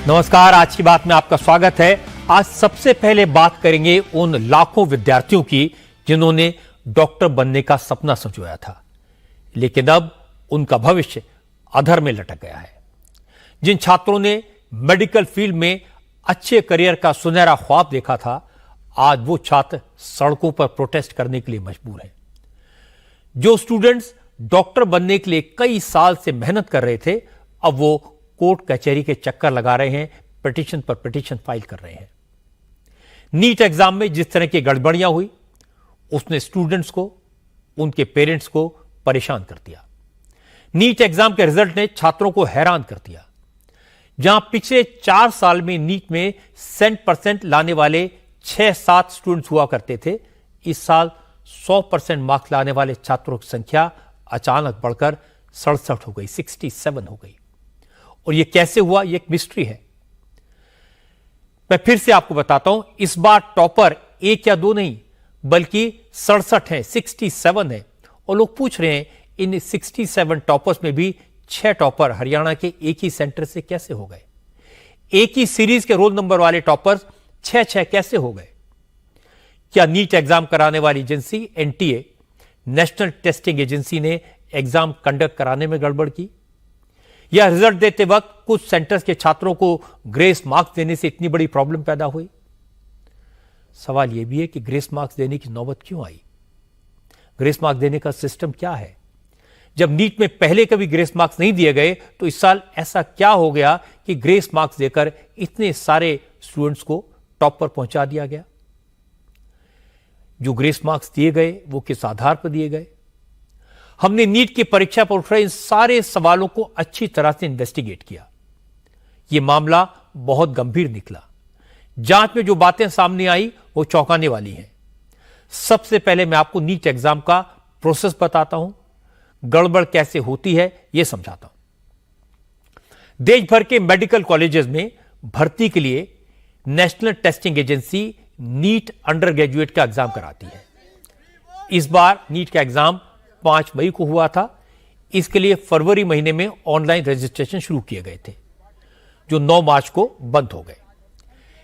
नमस्कार, आज की बात में आपका स्वागत है। आज सबसे पहले बात करेंगे उन लाखों विद्यार्थियों की जिन्होंने डॉक्टर बनने का सपना संजोया था, लेकिन अब उनका भविष्य अधर में लटक गया है। जिन छात्रों ने मेडिकल फील्ड में अच्छे करियर का सुनहरा ख्वाब देखा था, आज वो छात्र सड़कों पर प्रोटेस्ट करने के लिए मजबूर हैं। जो स्टूडेंट्स डॉक्टर बनने के लिए कई साल से मेहनत कर रहे थे, अब वो कोर्ट कचहरी के चक्कर लगा रहे हैं, पिटीशन पर पिटीशन फाइल कर रहे हैं। नीट एग्जाम में जिस तरह की गड़बड़ियां हुई, उसने स्टूडेंट्स को, उनके पेरेंट्स को परेशान कर दिया। नीट एग्जाम के रिजल्ट ने छात्रों को हैरान कर दिया। जहां पिछले 4 साल में नीट में 100% लाने वाले 6-7 स्टूडेंट्स हुआ करते थे, इस साल 100% मार्क्स लाने वाले छात्रों की संख्या अचानक बढ़कर 67 हो गई, 67 हो गई। और यह कैसे हुआ, यह एक मिस्ट्री है। मैं फिर से आपको बताता हूं, इस बार टॉपर 1 या 2 नहीं, बल्कि 67 है, 67 है। और लोग पूछ रहे हैं, इन 67 टॉपर्स में भी 6 टॉपर हरियाणा के एक ही सेंटर से कैसे हो गए? एक ही सीरीज के रोल नंबर वाले टॉपर्स 6-6 कैसे हो गए? क्या नीट एग्जाम कराने वाली agency NTA, national testing agency ने एग्जाम कंडक्ट कराने में गड़बड़ की? या रिजल्ट देते वक्त कुछ सेंटर्स के छात्रों को ग्रेस मार्क्स देने से इतनी बड़ी प्रॉब्लम पैदा हुई? सवाल यह भी है कि ग्रेस मार्क्स देने की नौबत क्यों आई? ग्रेस मार्क्स देने का सिस्टम क्या है? जब नीट में पहले कभी ग्रेस मार्क्स नहीं दिए गए, तो इस साल ऐसा क्या हो गया कि ग्रेस मार्क्स देकर इतने सारे स्टूडेंट्स को टॉप पर पहुंचा दिया गया? जो ग्रेस मार्क्स दिए गए, वो किस आधार पर दिए गए? हमने नीट की परीक्षा पर उठ रहे इन सारे सवालों को अच्छी तरह से इन्वेस्टिगेट किया। यह मामला बहुत गंभीर निकला। जांच में जो बातें सामने आई, वो चौंकाने वाली हैं। सबसे पहले मैं आपको नीट एग्जाम का प्रोसेस बताता हूं, गड़बड़ कैसे होती है यह समझाता हूं। देश भर के मेडिकल कॉलेजेस में भर्ती के लिए national testing agency NEET undergraduate का एग्जाम कराती है। इस बार नीट का एग्जाम 5 मई को हुआ था। इसके लिए फरवरी महीने में ऑनलाइन रजिस्ट्रेशन शुरू किए गए थे, जो 9 मार्च को बंद हो गए।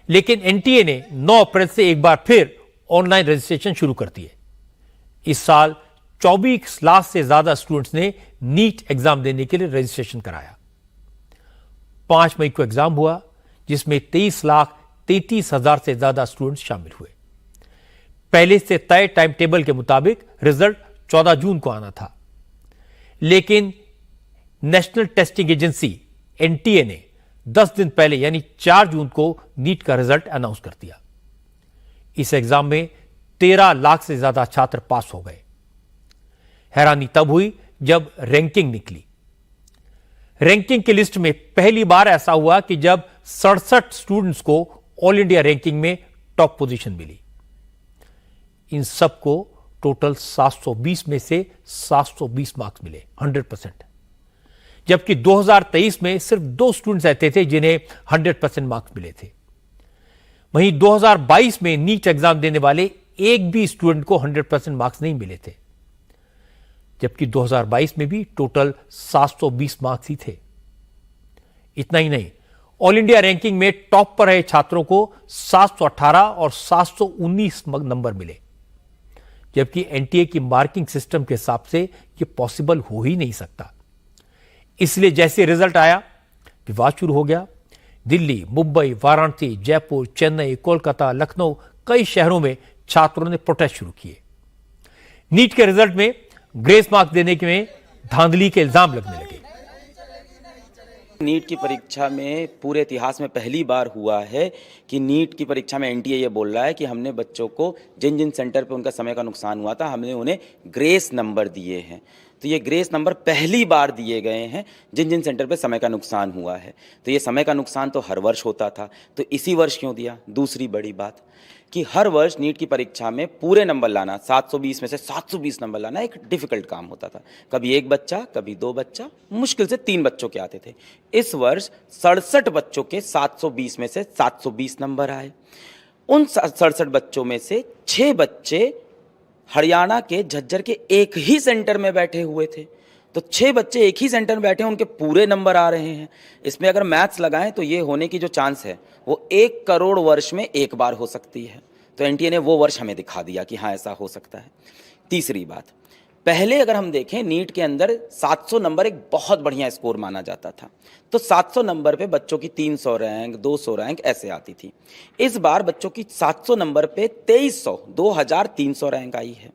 लेकिन एनटीए ने 9 अप्रैल से एक बार फिर ऑनलाइन रजिस्ट्रेशन शुरू कर दिए। इस साल 24 लाख से ज्यादा स्टूडेंट्स ने नीट एग्जाम देने के लिए रजिस्ट्रेशन कराया। 5 मई को एग्जाम हुआ, जिसमें 23,33,000 से ज्यादा स्टूडेंट्स शामिल हुए। पहले से तय टाइम टेबल के मुताबिक रिजल्ट 14 जून को आना था, लेकिन नेशनल टेस्टिंग एजेंसी एनटीए ने 10 दिन पहले यानी 4 जून को नीट का रिजल्ट अनाउंस कर दिया। इस एग्जाम में 13 लाख से ज्यादा छात्र पास हो गए। हैरानी तब हुई जब रैंकिंग निकली। रैंकिंग की लिस्ट में पहली बार ऐसा हुआ कि जब 67 स्टूडेंट्स को ऑल इंडिया रैंकिंग में टॉप पोजीशन मिली। इन सबको टोटल 720 में से 720 मार्क्स मिले, 100%। जबकि 2023 में सिर्फ 2 स्टूडेंट्स ऐसे थे जिन्हें 100% मार्क्स मिले थे। वहीं 2022 में नीट एग्जाम देने वाले एक भी स्टूडेंट को 100% मार्क्स नहीं मिले थे, जबकि 2022 में भी टोटल 720 मार्क्स ही थे। इतना ही नहीं, ऑल इंडिया रैंकिंग में टॉप पर रहे छात्रों को 718 और 719 नंबर मिले, जबकि एनटीए की मार्किंग सिस्टम के हिसाब से यह पॉसिबल हो ही नहीं सकता। इसलिए जैसे रिजल्ट आया, विवाद शुरू हो गया। दिल्ली, मुंबई, वाराणसी, जयपुर, चेन्नई, कोलकाता, लखनऊ, कई शहरों में छात्रों ने प्रोटेस्ट शुरू किए। नीट के रिजल्ट में ग्रेस मार्क्स देने में धांधली के इल्जाम लगने लगे। नीट की परीक्षा में पूरे इतिहास में पहली बार हुआ है कि नीट की परीक्षा में एनटीए ये बोल रहा है कि हमने बच्चों को जिन जिन सेंटर पे उनका समय का नुकसान हुआ था, हमने उन्हें ग्रेस नंबर दिए हैं। तो ये ग्रेस नंबर पहली बार दिए गए हैं जिन जिन सेंटर पे समय का नुकसान हुआ है। तो ये समय का नुकसान तो हर वर्ष होता था, तो इसी वर्ष क्यों दिया? दूसरी बड़ी बात कि हर वर्ष नीट की परीक्षा में पूरे नंबर लाना, 720 में से 720 नंबर लाना एक डिफिकल्ट काम होता था। कभी एक बच्चा, कभी 2 बच्चा, मुश्किल से 3 बच्चों के आते थे। इस वर्ष 67 बच्चों के 720 में से 720 नंबर आए। उन 67 बच्चों में से 6 बच्चे हरियाणा के झज्जर के एक ही सेंटर में बैठे हुए थे। तो 6 बच्चे एक ही सेंटर में बैठे हैं, उनके पूरे नंबर आ रहे हैं। इसमें अगर मैथ्स लगाएं तो ये होने की जो चांस है वो 1 करोड़ वर्ष में एक बार हो सकती है। तो एनटीए ने वो वर्ष हमें दिखा दिया कि हाँ ऐसा हो सकता है। तीसरी बात, पहले अगर हम देखें नीट के अंदर 700 नंबर एक बहुत बढ़िया स्कोर माना जाता था। तो 700 नंबर पे बच्चों की 300 रैंक 200 रैंक ऐसे आती थी। इस बार बच्चों की 700 नंबर पे 2300 रैंक आई है।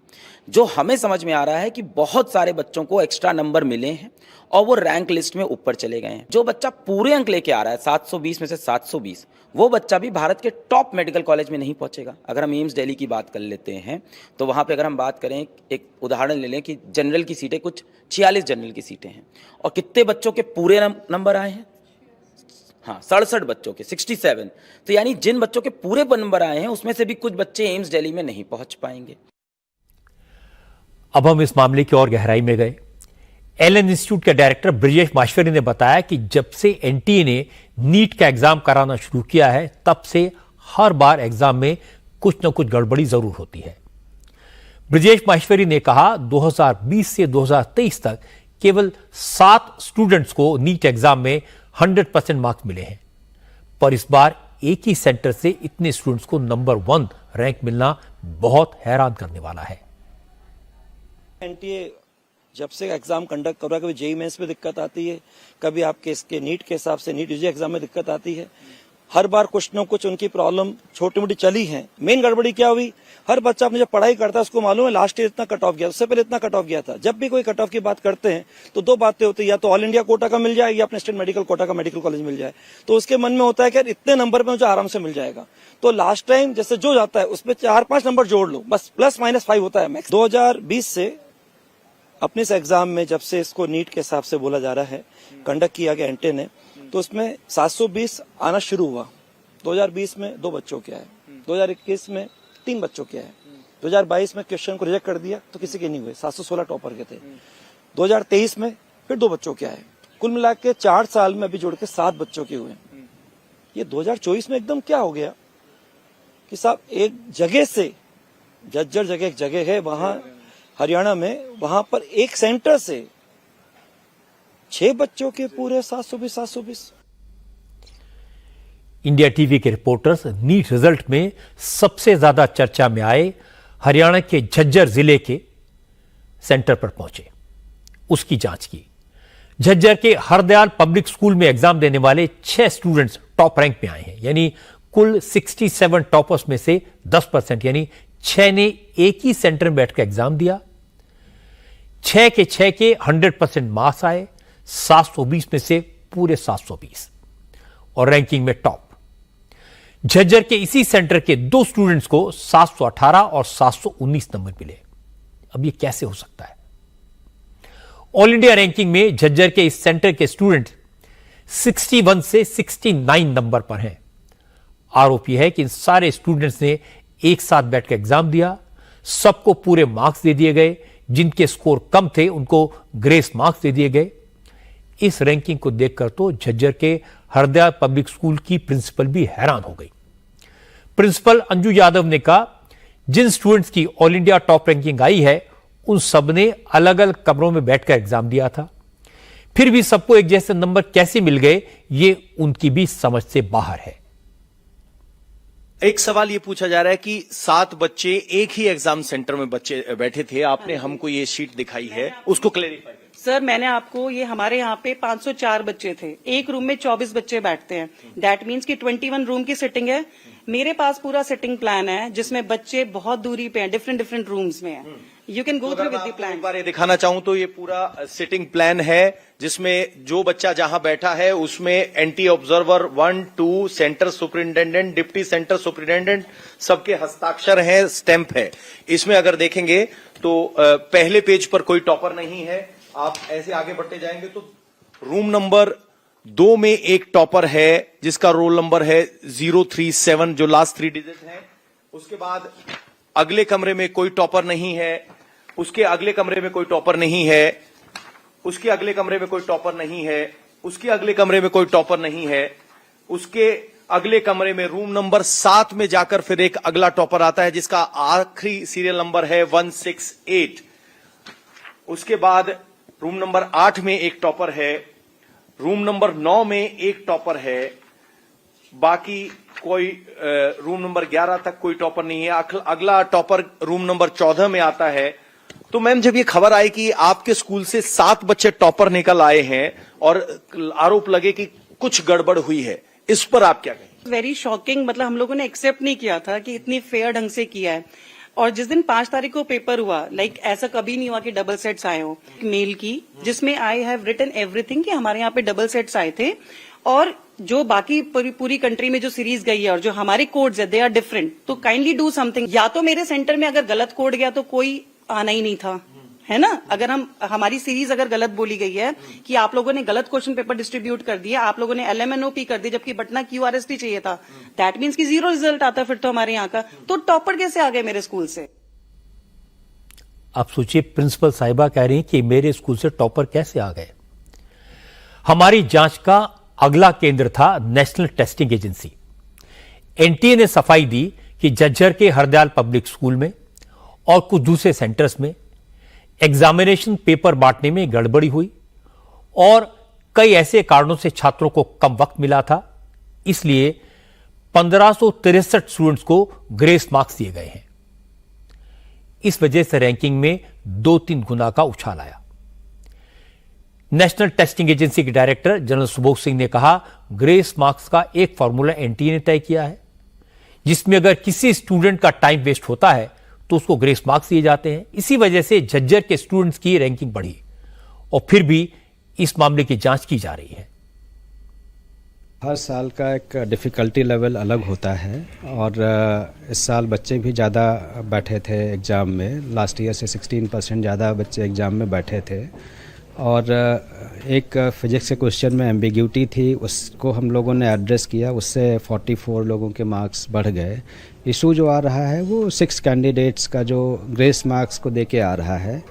जो हमें समझ में आ रहा है कि बहुत सारे बच्चों को एक्स्ट्रा नंबर मिले हैं और वो रैंक लिस्ट में ऊपर चले गए हैं। जो बच्चा पूरे अंक लेके आ रहा है 720 में से 720, वो बच्चा भी भारत के टॉप मेडिकल कॉलेज में नहीं पहुंचेगा। अगर हम एम्स दिल्ली की बात कर लेते हैं तो वहाँ पे अगर हम बात करें, एक उदाहरण ले लें कि जनरल की सीटें कुछ 46 जनरल की सीटें हैं और कितने बच्चों के पूरे नंबर आए हैं? हाँ 67 बच्चों के 67। तो यानी जिन बच्चों के पूरे नंबर आए हैं उसमें से भी कुछ बच्चे एम्स दिल्ली में नहीं पहुंच पाएंगे। अब हम इस मामले की और गहराई में गए। एलन इंस्टीट्यूट के डायरेक्टर ब्रजेश माहेश्वरी ने बताया कि जब से एनटीए ने नीट का एग्जाम कराना शुरू किया है तब से हर बार एग्जाम में कुछ न कुछ गड़बड़ी जरूर होती है। ब्रजेश माहेश्वरी ने कहा 2020 से 2023 तक केवल 7 स्टूडेंट्स को नीट एग्जाम में 100% मार्क्स मिले हैं, पर इस बार एक ही सेंटर से इतने स्टूडेंट्स को नंबर 1 रैंक मिलना बहुत हैरान करने वाला है। एनटीए जब से एग्जाम कंडक्ट कर रहा है, कभी जेईई मेंस में दिक्कत आती है, कभी आपके इसके नीट के हिसाब से नीट यूजी एग्जाम में दिक्कत आती है। हर बार कुछ न कुछ उनकी प्रॉब्लम छोटी मोटी चली है। मेन गड़बड़ी क्या हुई, हर बच्चा अपने जब पढ़ाई करता है उसको मालूम है लास्ट ईयर इतना कट ऑफ गया, उससे पहले इतना कट ऑफ गया था। जब भी कोई कट ऑफ की बात करते हैं तो 2 बातें होती है, या तो ऑल इंडिया कोटा का मिल जाए या अपने स्टेट मेडिकल कोटा का मेडिकल कॉलेज मिल जाए। तो उसके मन में होता है कि यार इतने नंबर पे मुझे आराम से मिल जाएगा। तो लास्ट टाइम जैसे जो जाता है उसमें 4-5 नंबर जोड़ लो, बस ±5 होता है मैक्स। 2020 से अपने इस एग्जाम में जब से इसको नीट के हिसाब से बोला जा रहा है कंडक्ट किया गया एनटीए ने, तो उसमें 720 आना शुरू हुआ। 2020 में 2 बच्चों के आए, 2021 में 3 बच्चों के आए, 2022 में क्वेश्चन को रिजेक्ट कर दिया तो किसी के नहीं हुए, 716 टॉपर के थे। 2023 में फिर 2 बच्चों के आए, कुल मिला के 4 साल में अभी जोड़ के 7 बच्चों के हुए। ये 2024 में एकदम क्या हो गया कि साहब एक जगह से, जज्जर जगह एक जगह है वहां हरियाणा में, वहां पर एक सेंटर से 6 बच्चों के पूरे 720। इंडिया टीवी के रिपोर्टर्स नीट रिजल्ट में सबसे ज्यादा चर्चा में आए हरियाणा के झज्जर जिले के सेंटर पर पहुंचे, उसकी जांच की। झज्जर के हरदयाल पब्लिक स्कूल में एग्जाम देने वाले 6 स्टूडेंट्स टॉप रैंक में आए हैं, यानी कुल 67 टॉपर्स में से 10%, यानी 6 ने एक ही सेंटर में बैठकर एग्जाम दिया। 6 के 100% मार्क्स आए, 720 में से पूरे 720 और रैंकिंग में टॉप। झज्जर के इसी सेंटर के 2 स्टूडेंट्स को 718 और 719 नंबर मिले। अब ये कैसे हो सकता है? ऑल इंडिया रैंकिंग में झज्जर के इस सेंटर के स्टूडेंट 61 से 69 नंबर पर हैं। आरोप यह है कि इन सारे स्टूडेंट्स ने एक साथ बैठकर एग्जाम दिया, सबको पूरे मार्क्स दे दिए गए, जिनके स्कोर कम थे उनको ग्रेस मार्क्स दे दिए गए। इस रैंकिंग को देखकर तो झज्जर के हरदयाल पब्लिक स्कूल की प्रिंसिपल भी हैरान हो गई। प्रिंसिपल अंजू यादव ने कहा, जिन स्टूडेंट्स की ऑल इंडिया टॉप रैंकिंग आई है उन सब ने अलग अलग कमरों में बैठकर एग्जाम दिया था, फिर भी सबको एक जैसे नंबर कैसे मिल गए, ये उनकी भी समझ से बाहर है। एक सवाल ये पूछा जा रहा है कि 7 बच्चे एक ही एग्जाम सेंटर में बच्चे बैठे थे, आपने हमको ये शीट दिखाई है, उसको क्लेरिफाई। सर मैंने आपको, ये हमारे यहाँ पे 504 बच्चे थे, एक रूम में 24 बच्चे बैठते हैं, दैट मीन्स कि 21 रूम की सिटिंग है। मेरे पास पूरा सिटिंग प्लान है जिसमें बच्चे बहुत दूरी पे हैं, डिफरेंट रूम्स में हैं। You can go through with the plan. एक बार ये दिखाना चाहूं तो ये पूरा सिटिंग प्लान है जिसमें जो बच्चा जहां बैठा है उसमें anti observer 1, 2, centre superintendent, deputy centre superintendent सबके हस्ताक्षर हैं, स्टैंप है। इसमें अगर देखेंगे तो पहले पेज पर कोई टॉपर नहीं है। आप ऐसे आगे बढ़ते जाएंगे तो रूम नंबर 2 में एक टॉपर है जिसका रोल नंबर है 037, जो लास्ट 3 डिजिट है। उसके बाद अगले कमरे में कोई टॉपर नहीं है, उसके अगले कमरे में कोई टॉपर नहीं है, उसके अगले कमरे में कोई टॉपर नहीं है, उसके अगले कमरे में कोई टॉपर नहीं है, उसके अगले कमरे में रूम नंबर 7 में जाकर फिर एक अगला टॉपर आता है जिसका आखिरी सीरियल नंबर है 168। उसके बाद रूम नंबर 8 में एक टॉपर है, रूम नंबर 9 में एक टॉपर है, बाकी कोई रूम नंबर 11 तक कोई टॉपर नहीं है। अगला टॉपर रूम नंबर 14 में आता है। तो मैम, जब ये खबर आई कि आपके स्कूल से 7 बच्चे टॉपर निकल आए हैं और आरोप लगे कि कुछ गड़बड़ हुई है, इस पर आप क्या कहें? वेरी शॉकिंग, मतलब हम लोगों ने एक्सेप्ट नहीं किया था कि इतनी फेयर ढंग से किया है। और जिस दिन 5 तारीख को पेपर हुआ, ऐसा कभी नहीं हुआ कि डबल सेट्स आए हो मेल की, जिसमें आई हैव रिटन एवरीथिंग कि हमारे यहाँ पे डबल सेट्स आए थे। और जो बाकी पूरी कंट्री में जो सीरीज गई है और जो हमारे कोड्स है, दे आर डिफरेंट। तो काइंडली डू समथिंग। या तो मेरे सेंटर में अगर गलत कोड गया तो कोई आना ही नहीं था, है ना। अगर हमारी सीरीज अगर गलत बोली गई है कि आप लोगों ने गलत क्वेश्चन पेपर डिस्ट्रीब्यूट कर दिया, आप लोगों ने LMNOP कर दी जबकि बटना QRST चाहिए था, दैट मीन्स कि 0 रिजल्ट आता फिर तो हमारे यहाँ का। तो टॉपर कैसे आ गए मेरे स्कूल से? आप सोचिए, प्रिंसिपल साहिबा कह रही हैं कि मेरे स्कूल से टॉपर कैसे आ गए। हमारी जांच का अगला केंद्र था नेशनल टेस्टिंग एजेंसी। NTA ने सफाई दी कि झज्जर के हरदयाल पब्लिक स्कूल में और कुछ दूसरे सेंटर्स में एग्जामिनेशन पेपर बांटने में गड़बड़ी हुई और कई ऐसे कारणों से छात्रों को कम वक्त मिला था। इसलिए 1563 स्टूडेंट्स को ग्रेस मार्क्स दिए गए हैं। इस वजह से रैंकिंग में 2-3 गुना का उछाल आया। नेशनल टेस्टिंग एजेंसी के डायरेक्टर जनरल सुबोध सिंह ने कहा, ग्रेस मार्क्स का एक फॉर्मूला NTA ने तय किया है, जिसमें अगर किसी स्टूडेंट का टाइम वेस्ट होता है तो उसको ग्रेस मार्क्स दिए जाते हैं। इसी वजह से झज्जर के स्टूडेंट्स की रैंकिंग बढ़ी और फिर भी इस मामले की जांच की जा रही है। हर साल का एक डिफ़िकल्टी लेवल अलग होता है और इस साल बच्चे भी ज़्यादा बैठे थे एग्ज़ाम में। लास्ट ईयर से 16% ज़्यादा बच्चे एग्ज़ाम में बैठे थे और एक फिजिक्स के क्वेश्चन में एम्बिग्यूटी थी, उसको हम लोगों ने एड्रेस किया, उससे 44 लोगों के मार्क्स बढ़ गए। इशू जो आ रहा है वो 6 कैंडिडेट्स का जो ग्रेस मार्क्स को देके आ रहा है,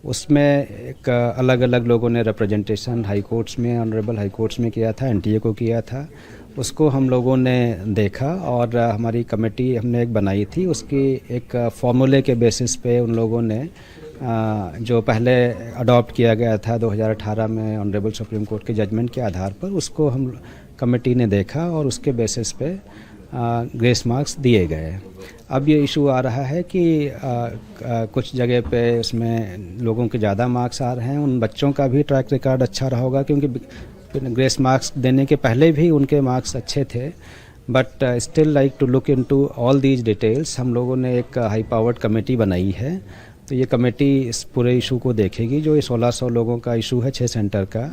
उसमें एक अलग अलग लोगों ने रिप्रेजेंटेशन हाई कोर्ट्स में, ऑनरेबल हाई कोर्ट्स में किया था, NTA को किया था। उसको हम लोगों ने देखा और हमारी कमेटी हमने एक बनाई थी, उसकी एक फॉर्मूले के बेसिस पे उन लोगों ने जो पहले अडॉप्ट किया गया था 2018 में ऑनरेबल सुप्रीम कोर्ट के जजमेंट के आधार पर, उसको हम कमेटी ने देखा और उसके बेसिस पे ग्रेस मार्क्स दिए गए। अब ये इशू आ रहा है कि कुछ जगह पे उसमें लोगों के ज़्यादा मार्क्स आ रहे हैं। उन बच्चों का भी ट्रैक रिकॉर्ड अच्छा रहा होगा क्योंकि ग्रेस मार्क्स देने के पहले भी उनके मार्क्स अच्छे थे, but still like to look into all these details. हम लोगों ने एक हाई पावर्ड कमेटी बनाई है, तो ये कमेटी इस पूरे इशू को देखेगी। जो ये 1600 लोगों का इशू है 6 सेंटर का,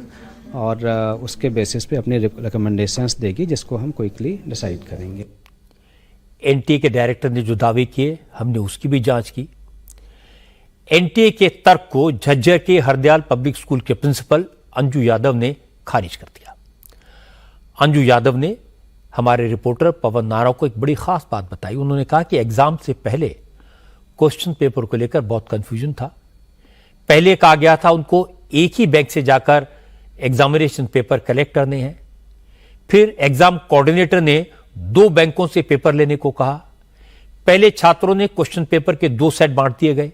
और उसके बेसिस पे अपनी रिकमेंडेशंस देगी, जिसको हम क्विकली डिसाइड करेंगे। NTA के डायरेक्टर ने जो दावे किए, हमने उसकी भी जांच की। NTA के तर्क को झज्जर के हरदयाल पब्लिक स्कूल के प्रिंसिपल अंजू यादव ने खारिज कर दिया। अंजू यादव ने हमारे रिपोर्टर पवन नाराव को एक बड़ी खास बात बताई। उन्होंने कहा कि एग्जाम से पहले क्वेश्चन पेपर को लेकर बहुत कंफ्यूजन था। पहले कहा गया था उनको एक ही बैंक से जाकर एग्जामिनेशन पेपर कलेक्ट करने हैं, फिर एग्जाम कोऑर्डिनेटर ने 2 बैंकों से पेपर लेने को कहा। पहले छात्रों ने क्वेश्चन पेपर के 2 सेट बांट दिए गए,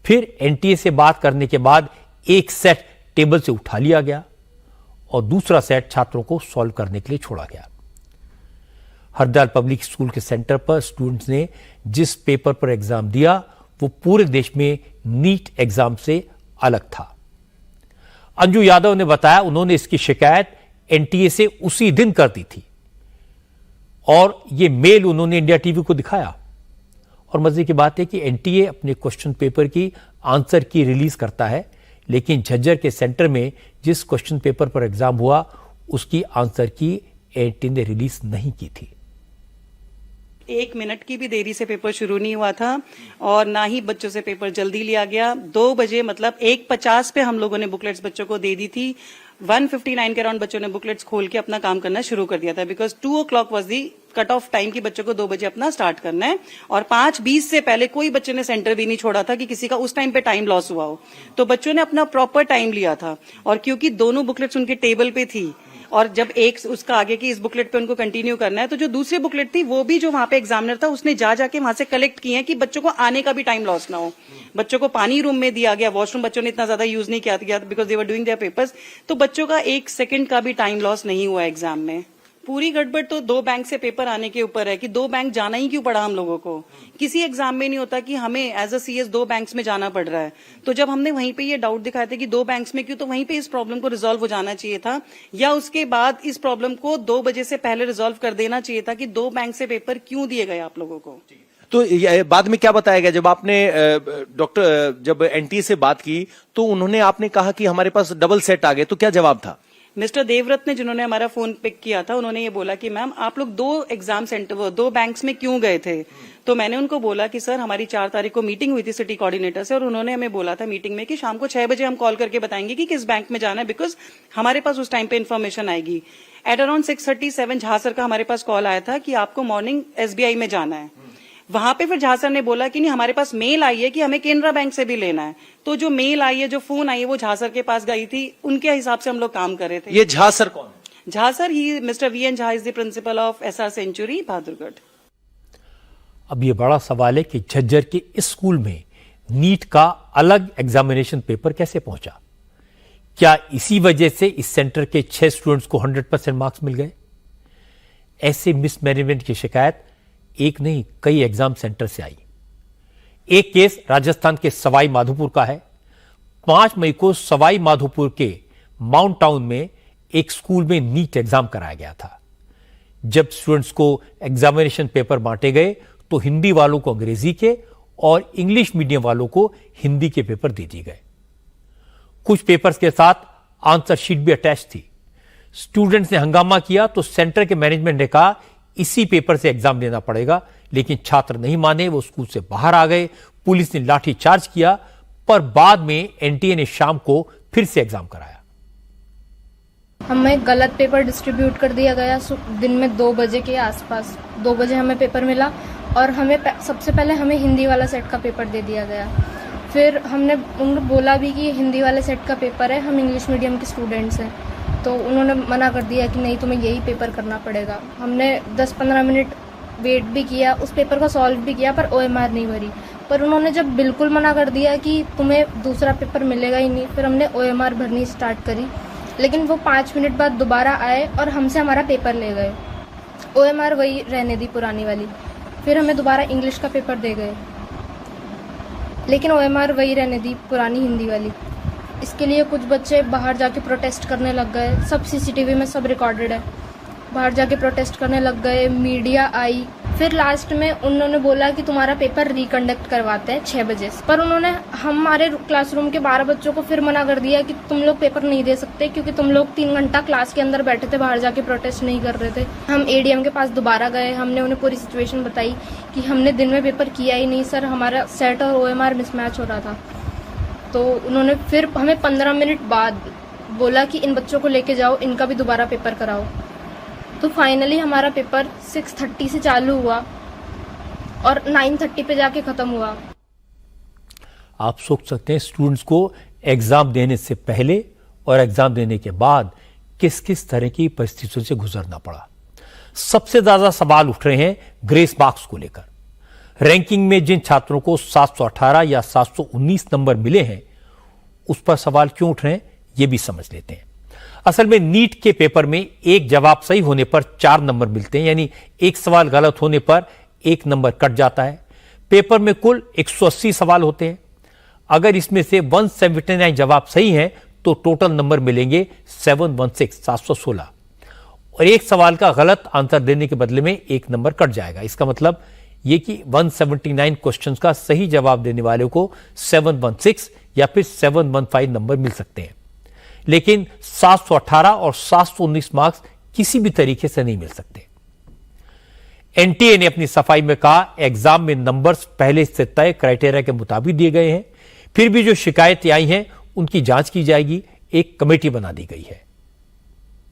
फिर NTA से बात करने के बाद एक सेट टेबल से उठा लिया गया और दूसरा सेट छात्रों को सॉल्व करने के लिए छोड़ा गया। हरदयाल पब्लिक स्कूल के सेंटर पर स्टूडेंट्स ने जिस पेपर पर एग्जाम दिया वो पूरे देश में नीट एग्जाम से अलग था। अंजू यादव ने बताया उन्होंने इसकी शिकायत NTA से उसी दिन कर दी थी और ये मेल उन्होंने इंडिया टीवी को दिखाया। और मजे की बात है कि NTA अपने क्वेश्चन पेपर की आंसर की रिलीज करता है, लेकिन झज्जर के सेंटर में जिस क्वेश्चन पेपर पर एग्जाम हुआ उसकी आंसर की NTA ने रिलीज नहीं की थी। 1 मिनट की भी देरी से पेपर शुरू नहीं हुआ था और ना ही बच्चों से पेपर जल्दी लिया गया। 2 बजे मतलब 1:50 पे हम लोगों ने बुकलेट्स बच्चों को दे दी थी। 1:59 के अराउंड बच्चों ने बुकलेट्स खोल के अपना काम करना शुरू कर दिया था, because 2 o'clock was the cut off time की बच्चों को 2 बजे अपना स्टार्ट करना है। और 5:20 से पहले कोई बच्चे ने सेंटर भी नहीं छोड़ा था कि किसी का उस टाइम पे टाइम लॉस हुआ हो। तो बच्चों ने अपना प्रॉपर टाइम लिया था और क्योंकि दोनों बुकलेट्स उनके टेबल पे थी और जब एक उसका आगे की इस बुकलेट पे उनको कंटिन्यू करना है, तो जो दूसरी बुकलेट थी वो भी जो वहां पे एग्जामिनर था उसने जाके वहां से कलेक्ट किए हैं कि बच्चों को आने का भी टाइम लॉस ना हो। बच्चों को पानी रूम में दिया गया, वॉशरूम बच्चों ने इतना ज्यादा यूज नहीं किया because they were doing their papers, तो बच्चों का 1 सेकंड का भी टाइम लॉस नहीं हुआ एग्जाम में। पूरी गड़बड़ तो 2 बैंक से पेपर आने के ऊपर है कि 2 बैंक जाना ही क्यों पड़ा हम लोगों को। किसी एग्जाम में नहीं होता कि हमें एज अ सीएस 2 बैंक्स में जाना पड़ रहा है। तो जब हमने वहीं पे ये डाउट दिखाया था कि 2 बैंक्स में क्यों, तो वहीं पे इस प्रॉब्लम को रिजॉल्व हो जाना चाहिए था, या उसके बाद इस प्रॉब्लम को 2 बजे से पहले रिजॉल्व कर देना चाहिए था कि 2 बैंक से पेपर क्यों दिए गए आप लोगों को। तो बाद में क्या बताया गया जब आपने जब एनटीए से बात की तो उन्होंने आपने कहा कि हमारे पास डबल सेट आ गए, तो क्या जवाब था? मिस्टर देवव्रत ने, जिन्होंने हमारा फोन पिक किया था, उन्होंने ये बोला कि मैम आप लोग 2 एग्जाम सेंटर 2 बैंक्स में क्यों गए थे। तो मैंने उनको बोला कि सर हमारी 4 तारीख को मीटिंग हुई थी सिटी कोऑर्डिनेटर से, और उन्होंने हमें बोला था मीटिंग में कि शाम को 6 बजे हम कॉल करके बताएंगे कि किस बैंक में जाना है, बिकॉज हमारे पास उस टाइम पे इन्फॉर्मेशन आएगी। एट अराउंड 6:37 झा सर का हमारे पास कॉल आया था कि आपको मॉर्निंग एसबीआई में जाना है। वहां पे फिर झा सर ने बोला कि नहीं, हमारे पास मेल आई है कि हमें केनरा बैंक से भी लेना है। तो जो मेल आई है, जो फोन आई है, वो झा सर के पास गई थी, उनके हिसाब से हम लोग काम कर रहे थे। ये झा सर कौन है? Jha sir, he mister V N Jha is the principal of S R Century Bahadurgarh. अब ये बड़ा सवाल है कि झज्जर के इस स्कूल में नीट का अलग एग्जामिनेशन पेपर कैसे पहुंचा। क्या इसी वजह से इस सेंटर के 6 स्टूडेंट्स को 100% मार्क्स मिल गए? ऐसे मिसमैनेजमेंट की शिकायत एक नहीं कई एग्जाम सेंटर से आई। एक केस राजस्थान के सवाई माधोपुर का है। 5 मई को सवाई माधोपुर के माउंट टाउन में एक स्कूल में नीट एग्जाम कराया गया था। जब स्टूडेंट्स को एग्जामिनेशन पेपर बांटे गए तो हिंदी वालों को अंग्रेजी के और इंग्लिश मीडियम वालों को हिंदी के पेपर दे दिए गए। कुछ पेपर्स के साथ आंसर शीट भी अटैच थी। स्टूडेंट्स ने हंगामा किया तो सेंटर के मैनेजमेंट ने कहा इसी पेपर से एग्जाम देना पड़ेगा, लेकिन छात्र नहीं माने, वो स्कूल से बाहर आ गए। पुलिस ने लाठी चार्ज किया, पर बाद में एनटीए ने शाम को फिर से एग्जाम कराया। हमें गलत पेपर डिस्ट्रीब्यूट कर दिया गया। दिन में 2 बजे के आसपास 2 बजे हमें पेपर मिला, और हमें सबसे पहले हमें हिंदी वाला सेट का पेपर दे दिया गया। फिर हमने उनको बोला भी कि हिंदी वाले सेट का पेपर है, हम इंग्लिश मीडियम के स्टूडेंट्स हैं, तो उन्होंने मना कर दिया कि नहीं, तुम्हें यही पेपर करना पड़ेगा। हमने 10-15 मिनट वेट भी किया, उस पेपर को सॉल्व भी किया, पर OMR नहीं भरी। पर उन्होंने जब बिल्कुल मना कर दिया कि तुम्हें दूसरा पेपर मिलेगा ही नहीं, फिर हमने OMR भरनी स्टार्ट करी। लेकिन वो 5 मिनट बाद दोबारा आए और हमसे हमारा पेपर ले गए। OMR वही रहने दी, पुरानी वाली। फिर हमें दोबारा इंग्लिश का पेपर दे गए, लेकिन OMR वही रहने दी, पुरानी हिंदी वाली। इसके लिए कुछ बच्चे बाहर जाके प्रोटेस्ट करने लग गए। सब CCTV में सब रिकॉर्डेड है। बाहर जाके प्रोटेस्ट करने लग गए, मीडिया आई। फिर लास्ट में उन्होंने बोला कि तुम्हारा पेपर रिकंडक्ट करवाते हैं 6 बजे से। पर उन्होंने हमारे क्लासरूम के 12 बच्चों को फिर मना कर दिया कि तुम लोग पेपर नहीं दे सकते, क्योंकि तुम लोग 3 घंटा क्लास के अंदर बैठे थे, बाहर जाके प्रोटेस्ट नहीं कर रहे थे। हम ADM के पास दोबारा गए, हमने उन्हें पूरी सिचुएशन बताई कि हमने दिन में पेपर किया ही नहीं सर, हमारा सेट और OMR मिसमैच हो रहा था। तो उन्होंने फिर हमें 15 मिनट बाद बोला कि इन बच्चों को लेके जाओ, इनका भी दोबारा पेपर कराओ। तो फाइनली हमारा पेपर 6:30 से चालू हुआ और 9:30 पे जाके खत्म हुआ। आप सोच सकते हैं स्टूडेंट्स को एग्जाम देने से पहले और एग्जाम देने के बाद किस किस तरह की परिस्थितियों से गुजरना पड़ा। सबसे ज्यादा सवाल उठ रहे हैं ग्रेस मार्क्स को लेकर। रैंकिंग में जिन छात्रों को 718 या 719 नंबर मिले हैं, उस पर सवाल क्यों उठ रहे हैं, यह भी समझ लेते हैं। असल में नीट के पेपर में एक जवाब सही होने पर 4 नंबर मिलते हैं, यानी एक सवाल गलत होने पर 1 नंबर कट जाता है। पेपर में कुल 180 सवाल होते हैं। अगर इसमें से 179 जवाब सही हैं तो टोटल नंबर मिलेंगे 716 और एक सवाल का गलत आंसर देने के बदले में 1 नंबर कट जाएगा। इसका मतलब यह कि 179 क्वेश्चंस का सही जवाब देने वाले को 716 या फिर 715 नंबर मिल सकते हैं, लेकिन 718 और 719 मार्क्स किसी भी तरीके से नहीं मिल सकते। एनटीए ने अपनी सफाई में कहा एग्जाम में नंबर्स पहले से तय क्राइटेरिया के मुताबिक दिए गए हैं, फिर भी जो शिकायतें आई हैं उनकी जांच की जाएगी। एक कमेटी बना दी गई है।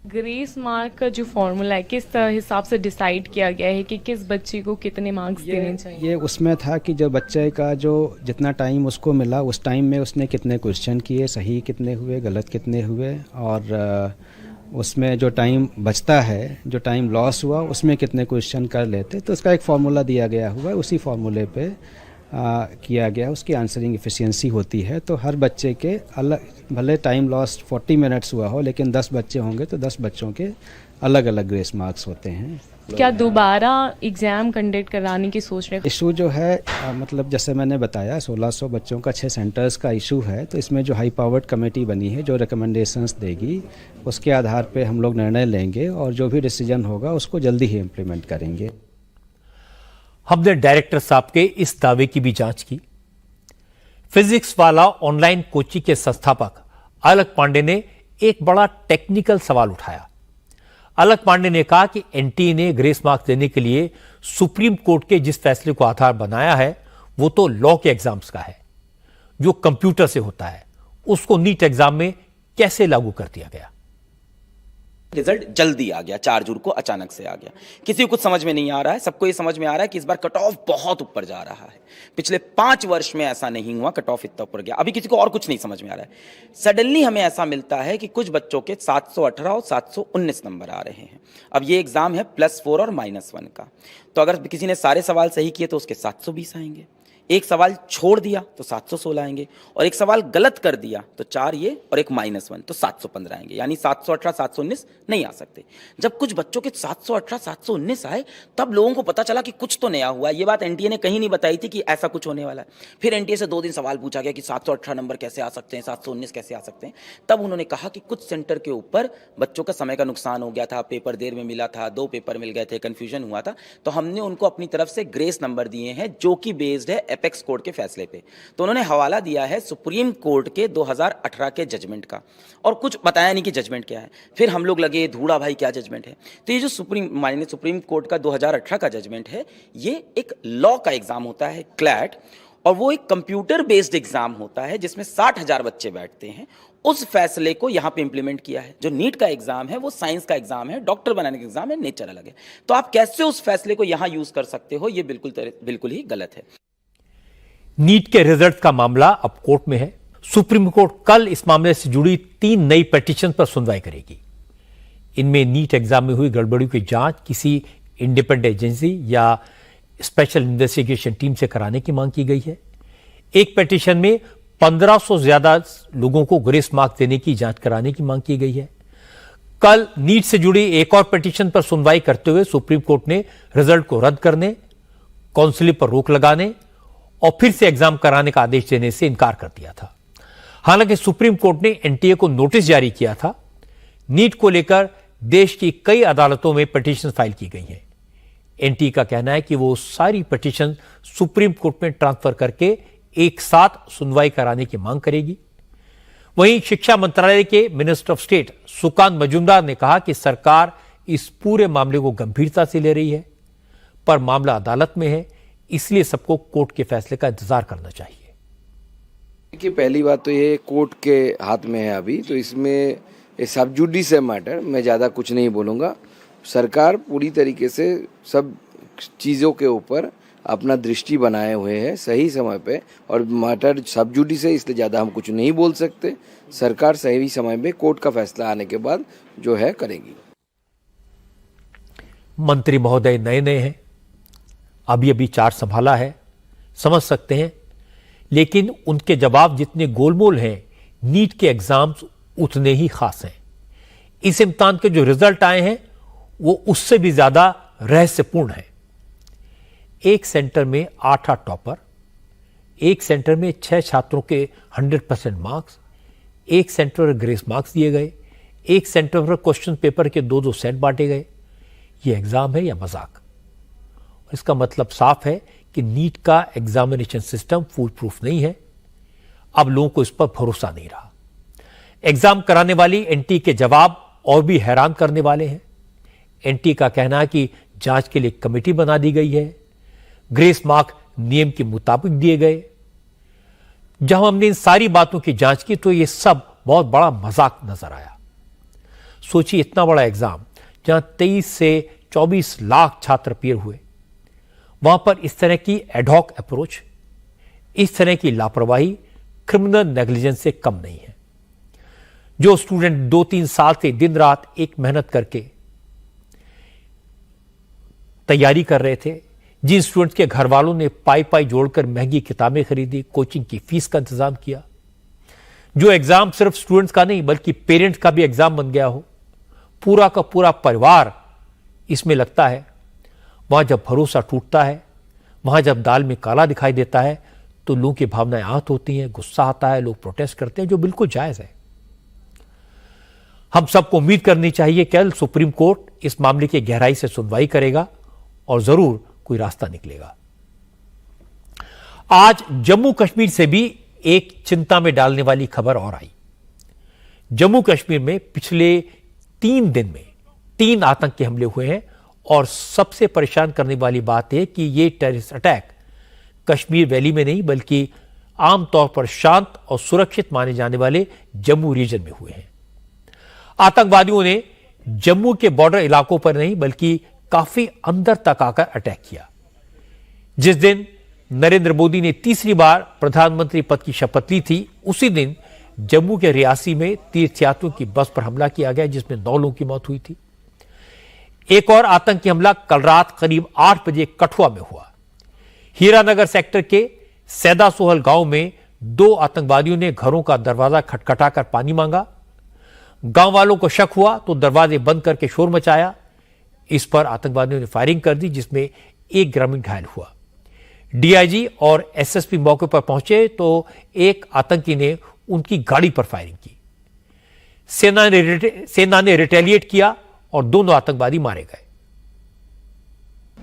ग्रेस मार्क का जो फॉर्मूला है, किस हिसाब से डिसाइड किया गया है कि किस बच्चे को कितने मार्क्स देने चाहिए? ये उसमें था कि जो बच्चे का जो जितना टाइम उसको मिला, उस टाइम में उसने कितने क्वेश्चन किए, सही कितने हुए, गलत कितने हुए, और उसमें जो टाइम बचता है, जो टाइम लॉस हुआ, उसमें कितने क्वेश्चन कर लेते, तो उसका एक फार्मूला दिया गया हुआ है, उसी फार्मूले पे किया गया, उसकी आंसरिंग एफिशिएंसी होती है। तो हर बच्चे के अलग, भले टाइम लॉस 40 मिनट्स हुआ हो, लेकिन 10 बच्चे होंगे तो 10 बच्चों के अलग अलग ग्रेस मार्क्स होते हैं। क्या दोबारा एग्जाम कंडक्ट कराने की सोच रहे हैं? इशू जो है मतलब जैसे मैंने बताया 1600 बच्चों का 6 सेंटर्स का इशू है, तो इसमें जो हाई पावर्ड कमेटी बनी है जो रिकमेंडेशंस देगी उसके आधार पे हम लोग निर्णय लेंगे और जो भी डिसीजन होगा उसको जल्दी ही इम्प्लीमेंट करेंगे। हमने डायरेक्टर साहब के इस दावे की भी जांच की। फिजिक्स वाला ऑनलाइन कोचिंग के संस्थापक अलक पांडे ने एक बड़ा टेक्निकल सवाल उठाया। अलक पांडे ने कहा कि एनटीए ने ग्रेस मार्क्स देने के लिए सुप्रीम कोर्ट के जिस फैसले को आधार बनाया है वो तो लॉ के एग्जाम्स का है जो कंप्यूटर से होता है, उसको नीट एग्जाम में कैसे लागू कर दिया गया? रिजल्ट जल्दी आ गया, 4 जून को अचानक से आ गया। किसी को कुछ समझ में नहीं आ रहा है, सबको ये समझ में आ रहा है कि इस बार कट ऑफ बहुत ऊपर जा रहा है। पिछले 5 वर्ष में ऐसा नहीं हुआ, कट ऑफ इतना ऊपर गया। अभी किसी को और कुछ नहीं समझ में आ रहा है। सडनली हमें ऐसा मिलता है कि कुछ बच्चों के 718 और 719 नंबर आ रहे हैं। अब ये एग्जाम है +4 और -1 का, तो अगर किसी ने सारे सवाल सही किए तो उसके 720 आएंगे। एक सवाल छोड़ दिया तो 716 आएंगे, और एक सवाल गलत कर दिया तो 4 ये और एक -1 तो 715 आएंगे। यानी 718 719 नहीं आ सकते। जब कुछ बच्चों के 718 719 आए तब लोगों को पता चला कि कुछ तो नया हुआ है। ये बात एनटीए ने कहीं नहीं बताई थी कि ऐसा कुछ होने वाला है। फिर एनटीए से 2 दिन सवाल पूछा गया कि 718 नंबर कैसे आ सकते हैं, 719 कैसे आ सकते हैं। तब उन्होंने कहा कि कुछ सेंटर के ऊपर बच्चों का समय का नुकसान हो गया था, पेपर देर में मिला था, 2 पेपर मिल गए थे, कन्फ्यूजन हुआ था, तो हमने उनको अपनी तरफ से ग्रेस नंबर दिए हैं जो कि बेस्ड है एपेक्स कोर्ट के फैसले पे। तो उन्होंने हवाला दिया है सुप्रीम कोर्ट के 2018 के जजमेंट का, और कुछ बताया नहीं कि जजमेंट क्या है। फिर हम लोग लगे धूड़ा भाई क्या जजमेंट है। तो ये जो सुप्रीम कोर्ट का 2018 का जजमेंट है, ये एक लॉ का एग्जाम होता है क्लैट, और वो एक कंप्यूटर बेस्ड एग्जाम होता है जिसमें 60,000 बच्चे बैठते हैं। उस फैसले को यहाँ पे इंप्लीमेंट किया है। जो नीट का एग्जाम है वो साइंस का एग्जाम है, डॉक्टर बनाने का एग्जाम है, नेचर अलग है। तो आप कैसे उस फैसले को यहाँ यूज कर सकते हो, ये बिल्कुल ही गलत है। नीट के रिजल्ट का मामला अब कोर्ट में है। सुप्रीम कोर्ट कल इस मामले से जुड़ी 3 नई पिटीशन पर सुनवाई करेगी। इनमें नीट एग्जाम में हुई गड़बड़ियों की जांच किसी इंडिपेंडेंट एजेंसी या स्पेशल इन्वेस्टिगेशन टीम से कराने की मांग की गई है। एक पिटीशन में 1500 से ज्यादा लोगों को ग्रेस मार्क्स देने की जांच कराने की मांग की गई है। कल नीट से जुड़ी एक और पिटीशन पर सुनवाई करते हुए सुप्रीम कोर्ट ने रिजल्ट को रद्द करने, काउंसिलिंग पर रोक लगाने और फिर से एग्जाम कराने का आदेश देने से इनकार कर दिया था। हालांकि सुप्रीम कोर्ट ने एनटीए को नोटिस जारी किया था। नीट को लेकर देश की कई अदालतों में पिटीशन फाइल की गई हैं। एनटीए का कहना है कि वो सारी पिटीशन सुप्रीम कोर्ट में ट्रांसफर करके एक साथ सुनवाई कराने की मांग करेगी। वहीं शिक्षा मंत्रालय के minister of state Sukanta Majumdar ने कहा कि सरकार इस पूरे मामले को गंभीरता से ले रही है, पर मामला अदालत में है, इसलिए सबको कोर्ट के फैसले का इंतजार करना चाहिए। देखिए, पहली बात तो ये कोर्ट के हाथ में है अभी, तो इसमें सब जुडिस है मैटर, मैं ज़्यादा कुछ नहीं बोलूँगा। सरकार पूरी तरीके से सब चीज़ों के ऊपर अपना दृष्टि बनाए हुए है सही समय पे, और मैटर सब जुडिस है इसलिए ज़्यादा हम कुछ नहीं बोल सकते। सरकार सही समय में कोर्ट का फैसला आने के बाद जो है करेगी। मंत्री महोदय नए नए हैं, अभी अभी 4 संभाला है, समझ सकते हैं, लेकिन उनके जवाब जितने गोलमोल हैं, नीट के एग्जाम्स उतने ही खास हैं। इस इम्तिहान के जो रिजल्ट आए हैं वो उससे भी ज्यादा रहस्यपूर्ण है। एक सेंटर में 8 टॉपर, एक सेंटर में 6 छात्रों के 100% मार्क्स, एक सेंटर पर ग्रेस मार्क्स दिए गए, एक सेंटर पर क्वेश्चन पेपर के 2-2 सेट बांटे गए। यह एग्जाम है या मजाक? इसका मतलब साफ है कि नीट का एग्जामिनेशन सिस्टम फूल प्रूफ नहीं है। अब लोगों को इस पर भरोसा नहीं रहा। एग्जाम कराने वाली एनटीए के जवाब और भी हैरान करने वाले हैं। एनटीए का कहना है कि जांच के लिए कमेटी बना दी गई है, ग्रेस मार्क नियम के मुताबिक दिए गए। जब हमने इन सारी बातों की जांच की तो यह सब बहुत बड़ा मजाक नजर आया। सोचिए, इतना बड़ा एग्जाम जहां 23 से 24 लाख छात्र अपीयर हुए, वहां पर इस तरह की एडहॉक अप्रोच, इस तरह की लापरवाही क्रिमिनल नेग्लिजेंस से कम नहीं है। जो स्टूडेंट 2-3 साल से दिन रात एक मेहनत करके तैयारी कर रहे थे, जिन स्टूडेंट्स के घर वालों ने पाई पाई जोड़कर महंगी किताबें खरीदी, कोचिंग की फीस का इंतजाम किया, जो एग्जाम सिर्फ स्टूडेंट्स का नहीं बल्कि पेरेंट्स का भी एग्जाम बन गया हो, पूरा का पूरा परिवार इसमें लगता है, वहां जब भरोसा टूटता है, वहां जब दाल में काला दिखाई देता है, तो लोगों की भावनाएं आहत होती हैं, गुस्सा आता है, लोग प्रोटेस्ट करते हैं, जो बिल्कुल जायज है। हम सबको उम्मीद करनी चाहिए कि कल सुप्रीम कोर्ट इस मामले की गहराई से सुनवाई करेगा और जरूर कोई रास्ता निकलेगा। आज जम्मू कश्मीर से भी एक चिंता में डालने वाली खबर और आई। जम्मू कश्मीर में पिछले 3 दिन में 3 आतंकी हमले हुए हैं और सबसे परेशान करने वाली बात है कि ये टेररिस्ट अटैक कश्मीर वैली में नहीं बल्कि आमतौर पर शांत और सुरक्षित माने जाने वाले जम्मू रीजन में हुए हैं। आतंकवादियों ने जम्मू के बॉर्डर इलाकों पर नहीं बल्कि काफी अंदर तक आकर अटैक किया। जिस दिन नरेंद्र मोदी ने तीसरी बार प्रधानमंत्री पद की शपथ ली थी, उसी दिन जम्मू के रियासी में तीर्थयात्रियों की बस पर हमला किया गया, जिसमें 9 लोगों की मौत हुई थी। एक और आतंकी हमला कल रात करीब 8 बजे कठुआ में हुआ। हीरानगर सेक्टर के सैदा सोहल गांव में 2 आतंकवादियों ने घरों का दरवाजा खटखटाकर पानी मांगा। गांव वालों को शक हुआ तो दरवाजे बंद करके शोर मचाया। इस पर आतंकवादियों ने फायरिंग कर दी, जिसमें एक ग्रामीण घायल हुआ। डीआईजी और एसएसपी मौके पर पहुंचे तो एक आतंकी ने उनकी गाड़ी पर फायरिंग की। सेना ने रिटेलिएट किया और दोनों आतंकवादी मारे गए।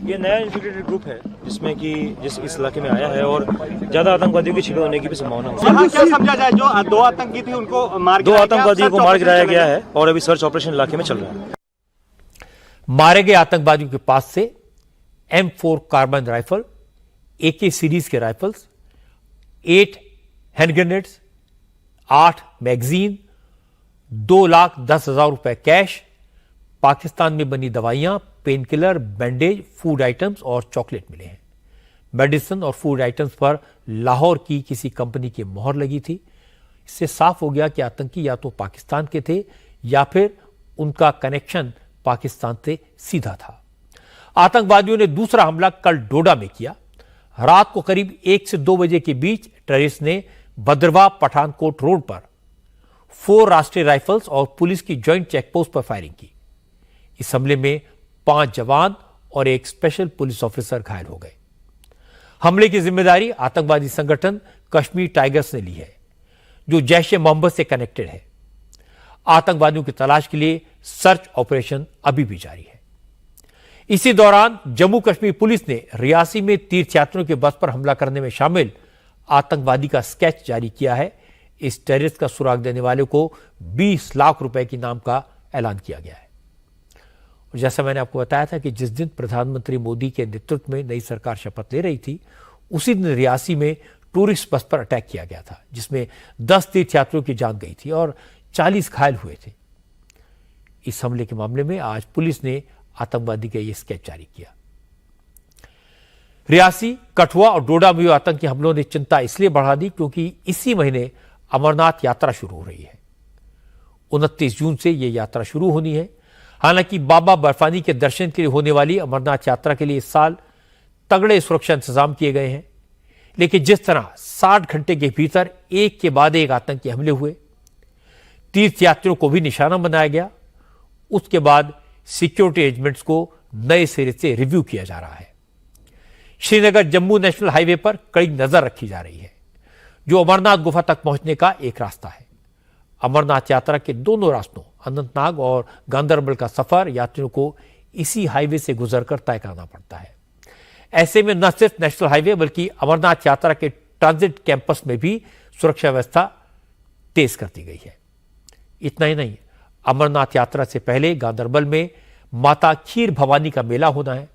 ये नया इन्फिल्ट्रेटेड ग्रुप है जिसमें कि जिस इस इलाके में आया है और ज्यादा आतंकवादियों की छिड़क होने की भी संभावना है। क्या समझा जाए, जो 2 आतंकी थे उनको मार 2 आतंकवादियों को मार गिराया गया है और अभी सर्च ऑपरेशन इलाके में चल रहा है। मारे गए आतंकवादियों के पास से M4 carbine rifle, AK series के राइफल्स, 8 हैंड ग्रेनेड्स, 8 मैगजीन, 2,10,000 रुपए कैश, पाकिस्तान में बनी दवाइयां, painkiller, bandage, food items और चॉकलेट मिले हैं। मेडिसिन और फूड आइटम्स पर लाहौर की किसी कंपनी की मोहर लगी थी। इससे साफ हो गया कि आतंकी या तो पाकिस्तान के थे या फिर उनका कनेक्शन पाकिस्तान से सीधा था। आतंकवादियों ने दूसरा हमला कल डोडा में किया। रात को करीब 1 से 2 बजे के बीच टेररिस्ट ने भद्रवाह पठानकोट रोड पर 4 राष्ट्रीय राइफल्स और पुलिस की ज्वाइंट चेकपोस्ट पर फायरिंग की। इस हमले में 5 जवान और एक स्पेशल पुलिस ऑफिसर घायल हो गए। हमले की जिम्मेदारी आतंकवादी संगठन कश्मीर टाइगर्स ने ली है, जो जैश-ए-मोहम्मद से कनेक्टेड है। आतंकवादियों की तलाश के लिए सर्च ऑपरेशन अभी भी जारी है। इसी दौरान जम्मू कश्मीर पुलिस ने रियासी में तीर्थयात्रियों के बस पर हमला करने में शामिल आतंकवादी का स्केच जारी किया है। इस टेररिस्ट का सुराग देने वाले को 20 लाख रुपए की इनाम का ऐलान किया गया है। और जैसा मैंने आपको बताया था कि जिस दिन प्रधानमंत्री मोदी के नेतृत्व में नई सरकार शपथ ले रही थी, उसी दिन रियासी में टूरिस्ट बस पर अटैक किया गया था, जिसमें 10 तीर्थयात्रियों की जान गई थी और 40 घायल हुए थे। इस हमले के मामले में आज पुलिस ने आतंकवादी का यह स्केच जारी किया। रियासी, कठुआ और डोडा में आतंकी हमलों ने चिंता इसलिए बढ़ा दी क्योंकि इसी महीने अमरनाथ यात्रा शुरू हो रही है। 29 जून से यह यात्रा शुरू होनी है। हालांकि बाबा बर्फानी के दर्शन के लिए होने वाली अमरनाथ यात्रा के लिए इस साल तगड़े सुरक्षा इंतजाम किए गए हैं, लेकिन जिस तरह 60 घंटे के भीतर एक के बाद एक आतंकी हमले हुए, तीर्थयात्रियों को भी निशाना बनाया गया, उसके बाद सिक्योरिटी अरेंजमेंट्स को नए सिरे से रिव्यू किया जा रहा है। श्रीनगर जम्मू नेशनल हाईवे पर कड़ी नजर रखी जा रही है, जो अमरनाथ गुफा तक पहुंचने का एक रास्ता है। अमरनाथ यात्रा के दोनों रास्तों अनंतनाग और गांदरबल का सफर यात्रियों को इसी हाईवे से गुजरकर तय करना पड़ता है। ऐसे में न सिर्फ नेशनल हाईवे बल्कि अमरनाथ यात्रा के ट्रांजिट कैंपस में भी सुरक्षा व्यवस्था तेज कर दी गई है। इतना ही नहीं, अमरनाथ यात्रा से पहले गांदरबल में माता खीर भवानी का मेला होना है।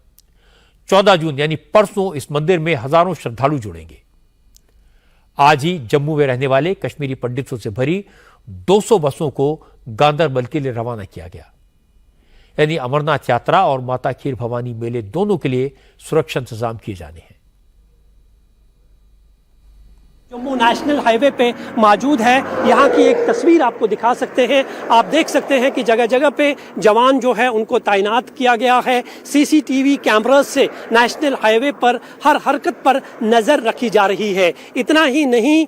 14 जून यानी परसों इस मंदिर में हजारों श्रद्धालु जुड़ेंगे। आज ही जम्मू में रहने वाले कश्मीरी पंडितों से भरी 200 बसों को गांदरबल के लिए रवाना किया गया। यानी अमरनाथ यात्रा और माता खीर भवानी मेले दोनों के लिए सुरक्षा इंतजाम किए जाने हैं। जम्मू नेशनल हाईवे पे मौजूद है। यहाँ की एक तस्वीर आपको दिखा सकते हैं। आप देख सकते हैं कि जगह जगह पे जवान जो है उनको तैनात किया गया है। सीसीटीवी कैमरास से नेशनल हाईवे पर हर हरकत पर नज़र रखी जा रही है। इतना ही नहीं,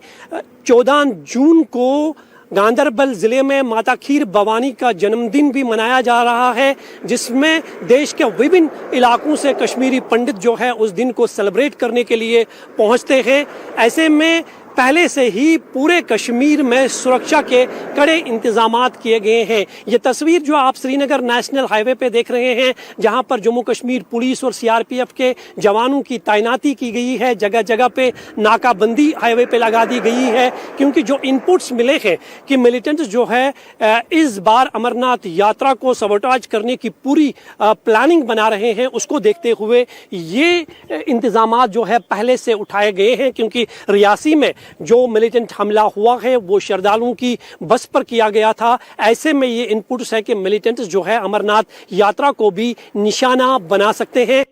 14 जून को गांधरबल जिले में माता खीर भवानी का जन्मदिन भी मनाया जा रहा है, जिसमें देश के विभिन्न इलाकों से कश्मीरी पंडित जो है उस दिन को सेलिब्रेट करने के लिए पहुंचते हैं। ऐसे में पहले से ही पूरे कश्मीर में सुरक्षा के कड़े इंतजामात किए गए हैं। ये तस्वीर जो आप श्रीनगर नेशनल हाईवे पे देख रहे हैं, जहां पर जम्मू कश्मीर पुलिस और सीआरपीएफ के जवानों की तैनाती की गई है। जगह जगह पे नाकाबंदी हाईवे पे लगा दी गई है, क्योंकि जो इनपुट्स मिले हैं कि मिलिटेंट्स जो है इस बार अमरनाथ यात्रा को सबोटाज करने की पूरी प्लानिंग बना रहे हैं, उसको देखते हुए ये इंतजामात जो है पहले से उठाए गए हैं। क्योंकि रियासी में जो मिलिटेंट हमला हुआ है वो श्रद्धालुओं की बस पर किया गया था। ऐसे में ये इनपुट्स है कि मिलिटेंट्स जो है अमरनाथ यात्रा को भी निशाना बना सकते हैं।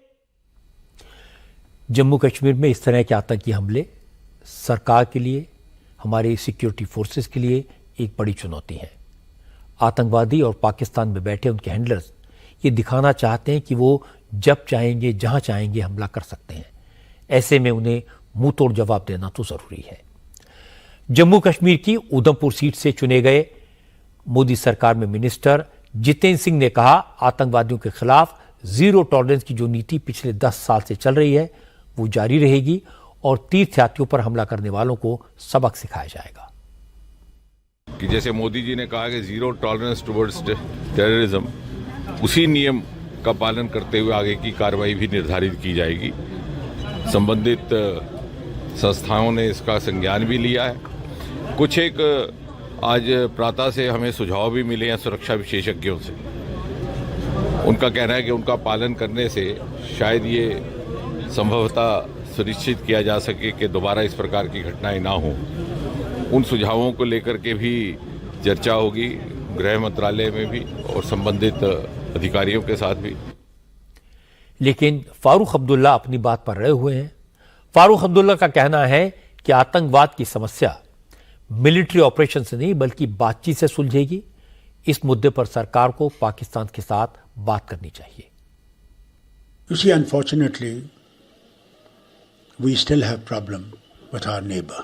जम्मू कश्मीर में इस तरह के आतंकी हमले सरकार के लिए, हमारी सिक्योरिटी फोर्सेस के लिए एक बड़ी चुनौती है। आतंकवादी और पाकिस्तान में बैठे उनके हैंडलर्स ये दिखाना चाहते हैं कि वो जब चाहेंगे जहां चाहेंगे हमला कर सकते हैं। ऐसे में उन्हें मुंह तोड़ जवाब देना तो जरूरी है। जम्मू कश्मीर की उधमपुर सीट से चुने गए मोदी सरकार में मिनिस्टर जितेंद्र सिंह ने कहा, आतंकवादियों के खिलाफ जीरो टॉलरेंस की जो नीति पिछले 10 साल से चल रही है वो जारी रहेगी और तीर्थयात्रियों पर हमला करने वालों को सबक सिखाया जाएगा। कि जैसे मोदी जी ने कहा कि जीरो टॉलरेंस टुवर्ड्स टेररिज्म, उसी नियम का पालन करते हुए आगे की कार्रवाई भी निर्धारित की जाएगी। संबंधित संस्थाओं ने इसका संज्ञान भी लिया है। कुछ एक आज प्रातः से हमें सुझाव भी मिले हैं सुरक्षा विशेषज्ञों से। उनका कहना है कि उनका पालन करने से शायद ये संभवतः सुनिश्चित किया जा सके कि दोबारा इस प्रकार की घटनाएं ना हों। उन सुझावों को लेकर के भी चर्चा होगी गृह मंत्रालय में भी और संबंधित अधिकारियों के साथ भी। लेकिन फारूक अब्दुल्ला अपनी बात पर रहे हुए हैं। फारूक अब्दुल्ला का कहना है कि आतंकवाद की समस्या मिलिट्री ऑपरेशन से नहीं बल्कि बातचीत से सुलझेगी। इस मुद्दे पर सरकार को पाकिस्तान के साथ बात करनी चाहिए। You see, unfortunately, we still have problem with our neighbor.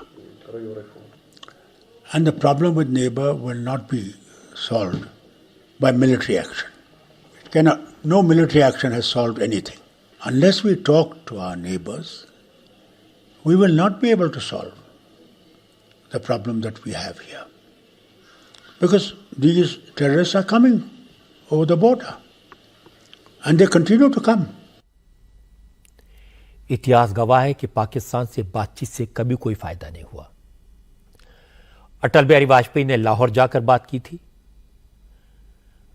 And the problem with neighbor will not be solved by military action. No military action has solved anything. Unless we talk to our neighbors, we will not be able to solve the problem that we have here. Because these terrorists are coming over the border and they continue to come. इतिहास गवाह है कि पाकिस्तान से बातचीत से कभी कोई फायदा नहीं हुआ। अटल बिहारी वाजपेयी ने लाहौर जाकर बात की थी,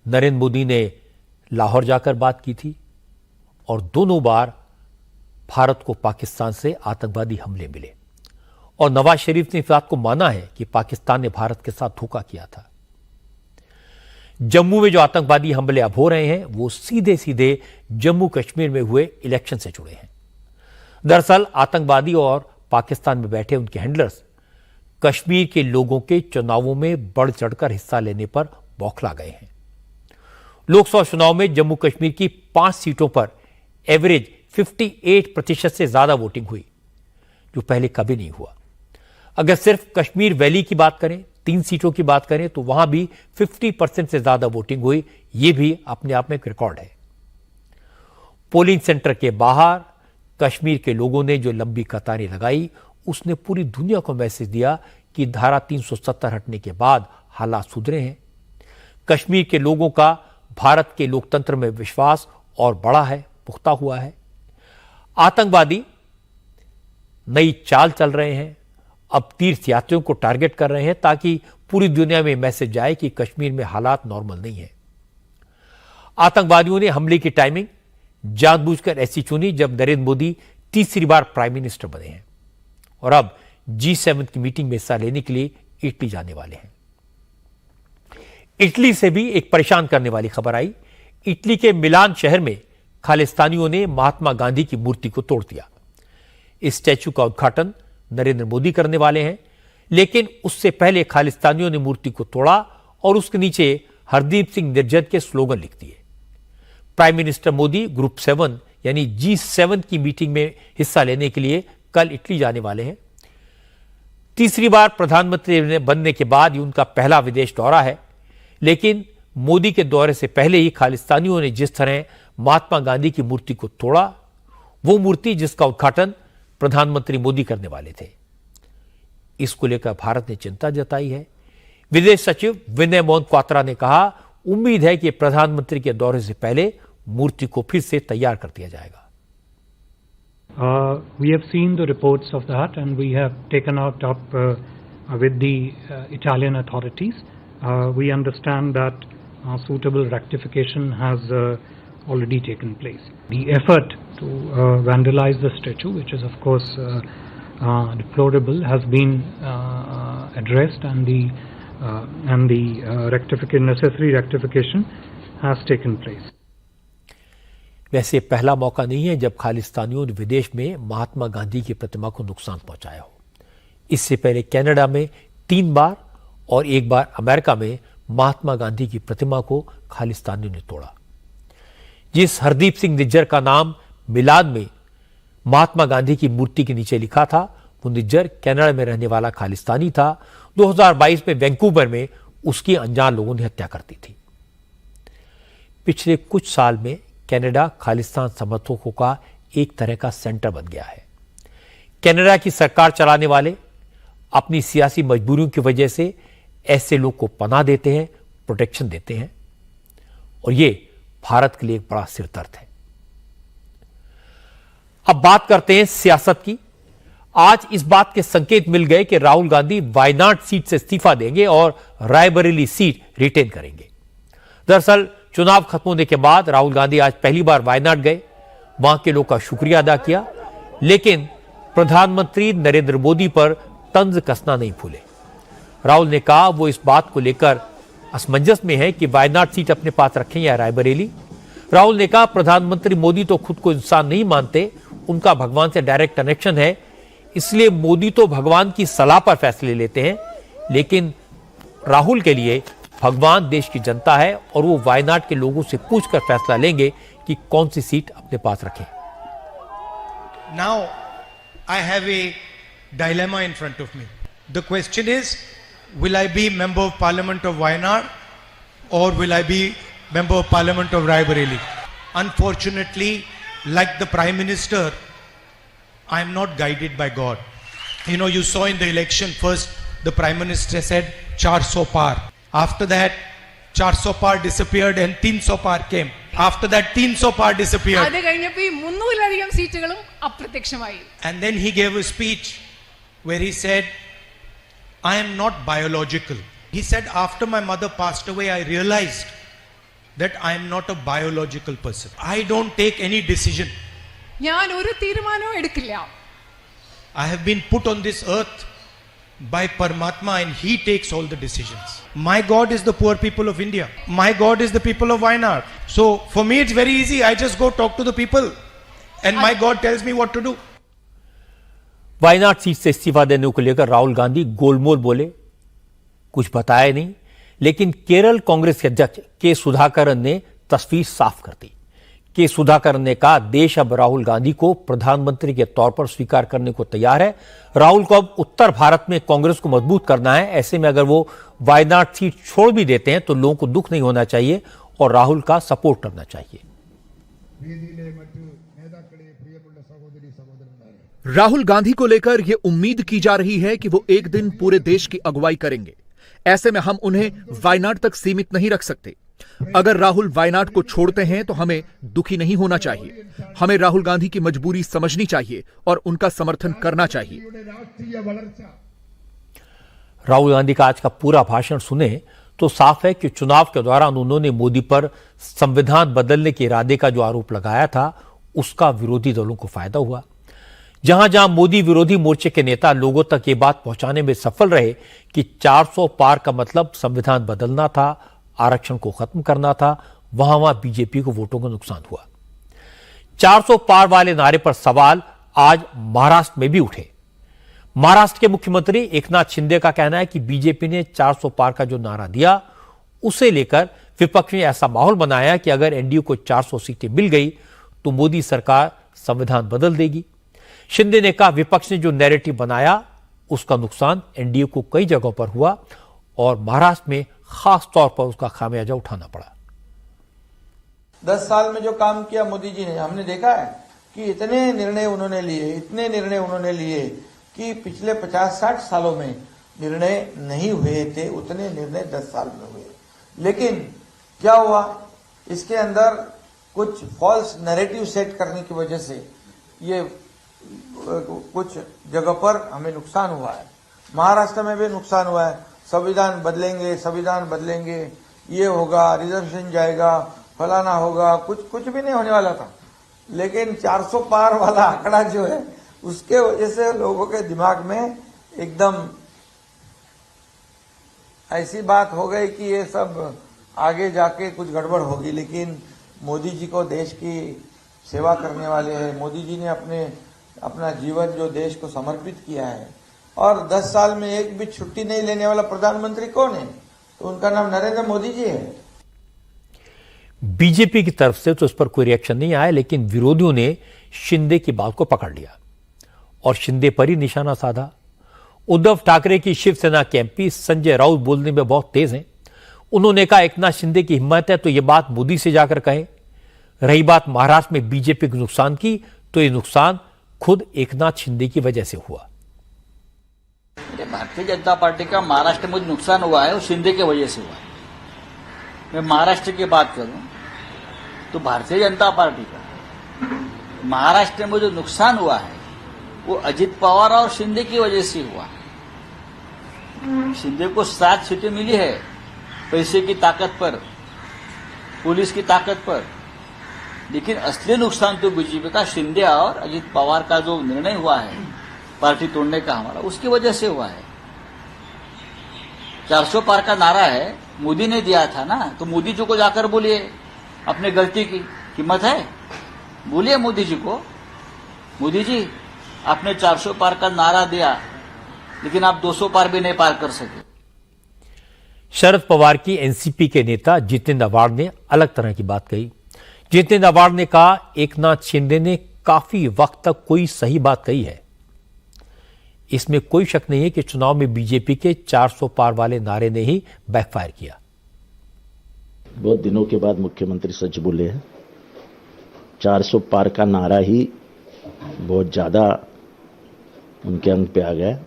नरेंद्र मोदी ने लाहौर जाकर बात की थी और दोनों बार भारत को पाकिस्तान से आतंकवादी हमले मिले और नवाज शरीफ ने इस बात को माना है कि पाकिस्तान ने भारत के साथ धोखा किया था। जम्मू में जो आतंकवादी हमले अब हो रहे हैं वो सीधे सीधे जम्मू कश्मीर में हुए इलेक्शन से जुड़े हैं। दरअसल आतंकवादी और पाकिस्तान में बैठे उनके हैंडलर्स कश्मीर के लोगों के चुनावों में बढ़ चढ़कर हिस्सा लेने पर बौखला गए हैं। लोकसभा चुनाव में जम्मू कश्मीर की 5 सीटों पर एवरेज 58% से ज्यादा वोटिंग हुई, जो पहले कभी नहीं हुआ। अगर सिर्फ कश्मीर वैली की बात करें, 3 सीटों की बात करें, तो वहां भी 50% से ज्यादा वोटिंग हुई। यह भी अपने आप में एक रिकॉर्ड है। पोलिंग सेंटर के बाहर कश्मीर के लोगों ने जो लंबी कतारें लगाई, उसने पूरी दुनिया को मैसेज दिया कि धारा 370 हटने के बाद हालात सुधरे हैं। कश्मीर के लोगों का भारत के लोकतंत्र में विश्वास और बढ़ा है, पुख्ता हुआ है। आतंकवादी नई चाल चल रहे हैं, अब तीर्थयात्रियों को टारगेट कर रहे हैं ताकि पूरी दुनिया में मैसेज जाए कि कश्मीर में हालात नॉर्मल नहीं है। आतंकवादियों ने हमले की टाइमिंग जानबूझकर ऐसी चुनी जब नरेंद्र मोदी तीसरी बार प्राइम मिनिस्टर बने हैं और अब G7 की मीटिंग में हिस्सा लेने के लिए इटली जाने वाले हैं। इटली से भी एक परेशान करने वाली खबर आई। इटली के मिलान शहर में खालिस्तानियों ने महात्मा गांधी की मूर्ति को तोड़ दिया। इस स्टैच्यू का उद्घाटन नरेंद्र मोदी करने वाले हैं, लेकिन उससे पहले खालिस्तानियों ने मूर्ति को तोड़ा और उसके नीचे हरदीप सिंह निज्जर के स्लोगन लिख दिए। प्राइम मिनिस्टर मोदी ग्रुप 7 यानी G7 की मीटिंग में हिस्सा लेने के लिए कल इटली जाने वाले हैं। तीसरी बार प्रधानमंत्री बनने के बाद ये उनका पहला विदेश दौरा है, लेकिन मोदी के दौरे से पहले ही खालिस्तानियों ने जिस तरह महात्मा गांधी की मूर्ति को तोड़ा, वो मूर्ति जिसका उद्घाटन प्रधानमंत्री मोदी करने वाले थे, इसको लेकर भारत ने चिंता जताई है। विदेश सचिव विनय मोहन क्वात्रा ने कहा, उम्मीद है कि प्रधानमंत्री के दौरे से पहले मूर्ति को फिर से तैयार कर दिया जाएगा। We have seen the reports of that and we have taken out up with the Italian authorities. We understand that suitable rectification has already taken place. The effort to vandalize the statue, which is of course deplorable, has been addressed and the necessary rectification has taken place. वैसे पहला मौका नहीं है जब खालिस्तानियों ने विदेश में महात्मा गांधी की प्रतिमा को नुकसान पहुंचाया हो। इससे पहले कनाडा में 3 बार और 1 बार अमेरिका में महात्मा गांधी की प्रतिमा को खालिस्तानियों ने तोड़ा। जिस हरदीप सिंह निज्जर का नाम मिलाद में महात्मा गांधी की मूर्ति के नीचे लिखा था, वो निज्जर कनाडा में रहने वाला खालिस्तानी था। 2022 में वैंकूवर में उसकी अनजान लोगों ने हत्या कर दी थी। पिछले कुछ साल में कनाडा खालिस्तान समर्थकों का एक तरह का सेंटर बन गया है। कनाडा की सरकार चलाने वाले अपनी सियासी मजबूरियों की वजह से ऐसे लोग को पनाह देते हैं, प्रोटेक्शन देते हैं, और ये भारत के लिए एक बड़ा सिरदर्द है। अब बात करते हैं सियासत की। आज इस बात के संकेत मिल गए कि राहुल गांधी वायनाड सीट से इस्तीफा देंगे और रायबरेली सीट रिटेन करेंगे। दरअसल चुनाव खत्म होने के बाद राहुल गांधी आज पहली बार वायनाड गए, वहां के लोगों का शुक्रिया अदा किया, लेकिन प्रधानमंत्री नरेंद्र मोदी पर तंज कसना नहीं भूले। राहुल ने कहा वो इस बात को लेकर असमंजस में है कि वायनाड सीट अपने पास रखें या रायबरेली। राहुल ने कहा प्रधानमंत्री मोदी तो खुद को इंसान नहीं मानते, उनका भगवान से डायरेक्ट कनेक्शन है, इसलिए मोदी तो भगवान की सलाह पर फैसले लेते हैं, लेकिन राहुल के लिए भगवान देश की जनता है और वो वायनाड के लोगों से पूछकर फैसला लेंगे कि कौन सी सीट अपने पास रखें। Now I have a dilemma in front of me. The question is, will I be member of parliament of Wayanad or will I be member of parliament of Raebareli? Unfortunately, like the prime minister, I am not guided by God. You know, you saw in the election, first the prime minister said 400 par. After that 400 par disappeared and 300 par came. After that 300 par disappeared. അത് കഴിഞ്ഞപ്പോൾ 300-ലധികം സീറ്റുകളും അപ്രത്യക്ഷമായി. And then he gave a speech where he said, I am not biological. He said, after my mother passed away, I realized that I am not a biological person. I don't take any decision. ഞാൻ ഒരു തീരുമാനവും എടുക്കില്ല. I have been put on this earth by Paramatma and he takes all the decisions. My God is the poor people of India. My God is the people of Wayanad. So for me it's very easy. I just go talk to the people and my God tells me what to do. Wayanad seat से इस्तीफा देने को लेकर राहुल गांधी गोलमोल बोले, कुछ बताया नहीं, लेकिन केरल कांग्रेस के अध्यक्ष के सुधाकरन ने तस्वीर साफ कर दी। के सुधाकरन ने कहा देश अब राहुल गांधी को प्रधानमंत्री के तौर पर स्वीकार करने को तैयार है। राहुल को अब उत्तर भारत में कांग्रेस को मजबूत करना है। ऐसे में अगर वो वायनाड सीट छोड़ भी देते हैं तो लोगों को दुख नहीं होना चाहिए और राहुल का सपोर्ट करना चाहिए। राहुल गांधी को लेकर यह उम्मीद की जा रही है कि वो एक दिन पूरे देश की अगुवाई करेंगे। ऐसे में हम उन्हें वायनाड तक सीमित नहीं रख सकते। अगर राहुल वायनाड को छोड़ते हैं तो हमें दुखी नहीं होना चाहिए। हमें राहुल गांधी की मजबूरी समझनी चाहिए और उनका समर्थन करना चाहिए। राहुल गांधी का आज का पूरा भाषण सुने तो साफ है कि चुनाव के दौरान उन्होंने मोदी पर संविधान बदलने के इरादे का जो आरोप लगाया था उसका विरोधी दलों को फायदा हुआ। जहां जहां मोदी विरोधी मोर्चे के नेता लोगों तक ये बात पहुंचाने में सफल रहे कि 400 पार का मतलब संविधान बदलना था, आरक्षण को खत्म करना था, वहां वहां बीजेपी को वोटों का नुकसान हुआ। 400 पार वाले नारे पर सवाल आज महाराष्ट्र में भी उठे। महाराष्ट्र के मुख्यमंत्री एकनाथ शिंदे का कहना है कि बीजेपी ने 400 पार का जो नारा दिया उसे लेकर विपक्ष ने ऐसा माहौल बनाया कि अगर एनडीए को 400 सीटें मिल गई तो मोदी सरकार संविधान बदल देगी। शिंदे ने कहा विपक्ष ने जो नैरेटिव बनाया उसका नुकसान एनडीए को कई जगहों पर हुआ और महाराष्ट्र में खास तौर पर उसका खामियाजा उठाना पड़ा। 10 साल में जो काम किया मोदी जी ने, हमने देखा है कि इतने निर्णय उन्होंने लिए कि पिछले 50-60 सालों में निर्णय नहीं हुए थे, उतने निर्णय 10 साल में हुए। लेकिन क्या हुआ, इसके अंदर कुछ फॉल्स नैरेटिव सेट करने की वजह से ये कुछ जगह पर हमें नुकसान हुआ है। महाराष्ट्र में भी नुकसान हुआ है। संविधान बदलेंगे, ये होगा, रिजर्वेशन जाएगा, फलाना होगा, कुछ भी नहीं होने वाला था। लेकिन 400 पार वाला आंकड़ा जो है उसके वजह से लोगों के दिमाग में एकदम ऐसी बात हो गई कि ये सब आगे जाके कुछ गड़बड़ होगी। लेकिन मोदी जी को देश की सेवा करने वाले हैं, मोदी जी ने अपना जीवन जो देश को समर्पित किया है और 10 साल में एक भी छुट्टी नहीं लेने वाला प्रधानमंत्री कौन है, तो उनका नाम नरेंद्र मोदी जी है। बीजेपी की तरफ से तो इस पर कोई रिएक्शन नहीं आया, लेकिन विरोधियों ने शिंदे की बात को पकड़ लिया और शिंदे पर ही निशाना साधा। उद्धव ठाकरे की शिवसेना के एमपी संजय राउत बोलने में बहुत तेज हैं। उन्होंने कहा एकनाथ शिंदे की हिम्मत है तो यह बात मोदी से जाकर कहें। रही बात महाराष्ट्र में बीजेपी के नुकसान की, तो यह नुकसान खुद एकनाथ शिंदे की वजह से हुआ। भारतीय जनता पार्टी का महाराष्ट्र में जो नुकसान हुआ है वो शिंदे की वजह से हुआ है। मैं महाराष्ट्र की बात करूं तो भारतीय जनता पार्टी का महाराष्ट्र में जो नुकसान हुआ है वो अजित पवार और शिंदे की वजह से हुआ। शिंदे को 7 सीटें मिली है पैसे की ताकत पर, पुलिस की ताकत पर, लेकिन असली नुकसान तो बीजेपी का शिंदे और अजित पवार का जो निर्णय हुआ है पार्टी तोड़ने का हमारा, उसकी वजह से हुआ है। 400 पार का नारा है, मोदी ने दिया था ना, तो मोदी जी को जाकर बोलिए अपने गलती की हिम्मत है, बोलिए मोदी जी को, मोदी जी आपने 400 पार का नारा दिया लेकिन आप 200 पार भी नहीं पार कर सके। शरद पवार की एनसीपी के नेता जितेंद्र आव्हाड ने अलग तरह की बात कही। जितेंद्र आव्हाड ने कहा एकनाथ शिंदे ने काफी वक्त तक कोई सही बात कही है। इसमें कोई शक नहीं है कि चुनाव में बीजेपी के 400 पार वाले नारे ने ही बैकफायर किया। बहुत दिनों के बाद मुख्यमंत्री सच बोले हैं। 400 पार का नारा ही बहुत ज्यादा उनके अंक पे आ गया।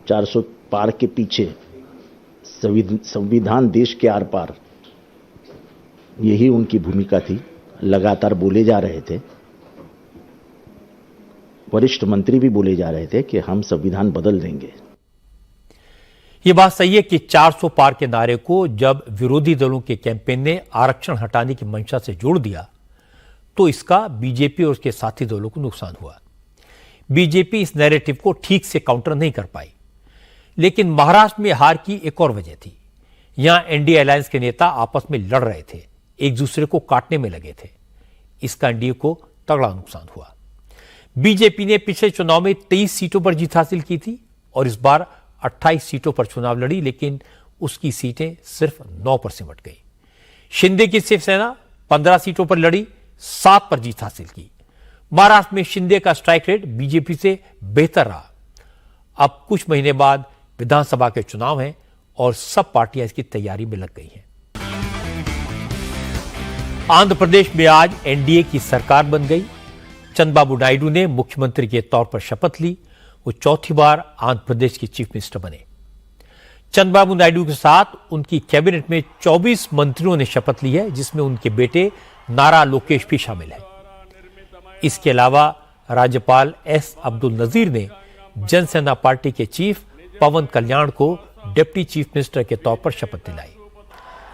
400 पार के पीछे संविधान देश के आर पार, यही उनकी भूमिका थी। लगातार बोले जा रहे थे, वरिष्ठ मंत्री भी बोले जा रहे थे कि हम संविधान बदल देंगे। यह बात सही है कि 400 पार के नारे को जब विरोधी दलों के कैंपेन ने आरक्षण हटाने की मंशा से जोड़ दिया तो इसका बीजेपी और उसके साथी दलों को नुकसान हुआ। बीजेपी इस नैरेटिव को ठीक से काउंटर नहीं कर पाई। लेकिन महाराष्ट्र में हार की एक और वजह थी। यहां एनडीए अलायंस के नेता आपस में लड़ रहे थे, एक दूसरे को काटने में लगे थे। इसका एनडीए को तगड़ा नुकसान हुआ। बीजेपी ने पिछले चुनाव में 23 सीटों पर जीत हासिल की थी और इस बार 28 सीटों पर चुनाव लड़ी, लेकिन उसकी सीटें सिर्फ 9 पर सिमट गई। शिंदे की शिवसेना 15 सीटों पर लड़ी, 7 पर जीत हासिल की। महाराष्ट्र में शिंदे का स्ट्राइक रेट बीजेपी से बेहतर रहा। अब कुछ महीने बाद विधानसभा के चुनाव हैं और सब पार्टियां इसकी तैयारी में लग गई हैं। आंध्र प्रदेश में आज एनडीए की सरकार बन गई। चंद्रबाबू नायडू ने मुख्यमंत्री के तौर पर शपथ ली। वो चौथी बार आंध्र प्रदेश के चीफ मिनिस्टर बने। चंद्रबाबू नायडू के साथ उनकी कैबिनेट में 24 मंत्रियों ने शपथ ली है, जिसमें उनके बेटे नारा लोकेश भी शामिल है। इसके अलावा राज्यपाल एस अब्दुल नजीर ने जनसेना पार्टी के चीफ पवन कल्याण को डिप्टी चीफ मिनिस्टर के तौर पर शपथ दिलाई।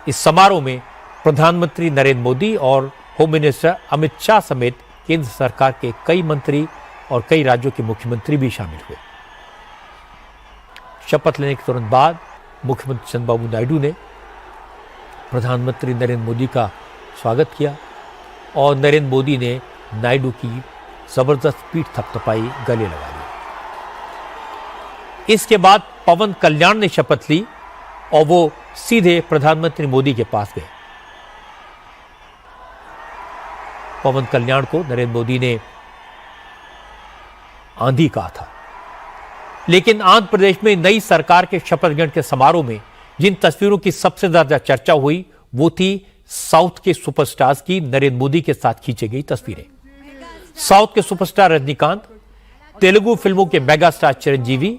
इस समारोह में प्रधानमंत्री नरेंद्र मोदी और होम मिनिस्टर अमित शाह समेत केंद्र सरकार के कई मंत्री और कई राज्यों के मुख्यमंत्री भी शामिल हुए। शपथ लेने के तुरंत बाद मुख्यमंत्री चंद्रबाबू नायडू ने प्रधानमंत्री नरेंद्र मोदी का स्वागत किया और नरेंद्र मोदी ने नायडू की जबरदस्त पीठ थपथपाई, गले लगा ली। इसके बाद पवन कल्याण ने शपथ ली और वो सीधे प्रधानमंत्री मोदी के पास गए। पवन कल्याण को नरेंद्र मोदी ने आंधी कहा था, लेकिन आंध्र प्रदेश में नई सरकार के शपथ ग्रहण के समारोह में जिन तस्वीरों की सबसे ज्यादा चर्चा हुई वो थी साउथ के सुपरस्टार्स की नरेंद्र मोदी के साथ खींची गई तस्वीरें। साउथ के सुपरस्टार रजनीकांत, तेलुगु फिल्मों के मेगा स्टार चिरंजीवी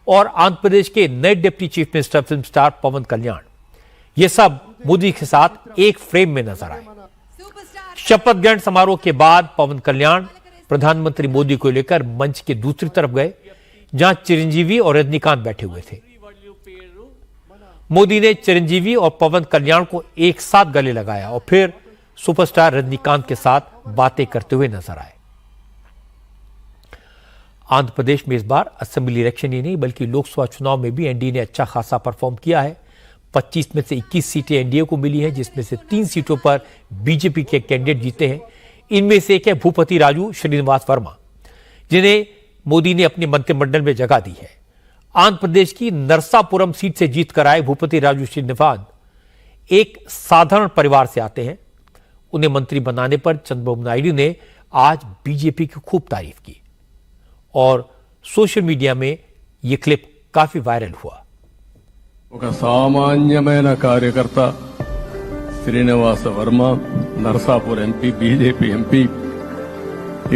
और आंध्र प्रदेश के नए deputy chief minister film star Pawan Kalyan, ये सब मोदी के साथ एक फ्रेम में नजर आए। शपथ ग्रहण समारोह के बाद पवन कल्याण प्रधानमंत्री मोदी को लेकर मंच के दूसरी तरफ गए, जहां चिरंजीवी और रजनीकांत बैठे हुए थे। मोदी ने चिरंजीवी और पवन कल्याण को एक साथ गले लगाया और फिर सुपरस्टार रजनीकांत के साथ बातें करते हुए नजर आए। आंध्र प्रदेश में इस बार असेंबली इलेक्शन ही नहीं बल्कि लोकसभा चुनाव में भी एनडीए ने अच्छा खासा परफॉर्म किया है। 25 में से 21 सीटें एनडीए को मिली हैं, जिसमें से 3 सीटों पर बीजेपी के कैंडिडेट जीते हैं। इनमें से एक है भूपति राजू श्रीनिवास वर्मा, जिन्हें मोदी ने अपने मंत्रिमंडल में जगह दी है। आंध्र प्रदेश की नरसापुरम सीट से जीत कर आए भूपति राजू श्रीनिवास एक साधारण परिवार से आते हैं। उन्हें मंत्री बनाने पर चंद्रबाबू नायडू ने आज बीजेपी की खूब तारीफ की और सोशल मीडिया में यह क्लिप काफी वायरल हुआ। ఒక సామాన్యమైన కార్యకర్త Srinivasa Varma Narasapur MP BJP MP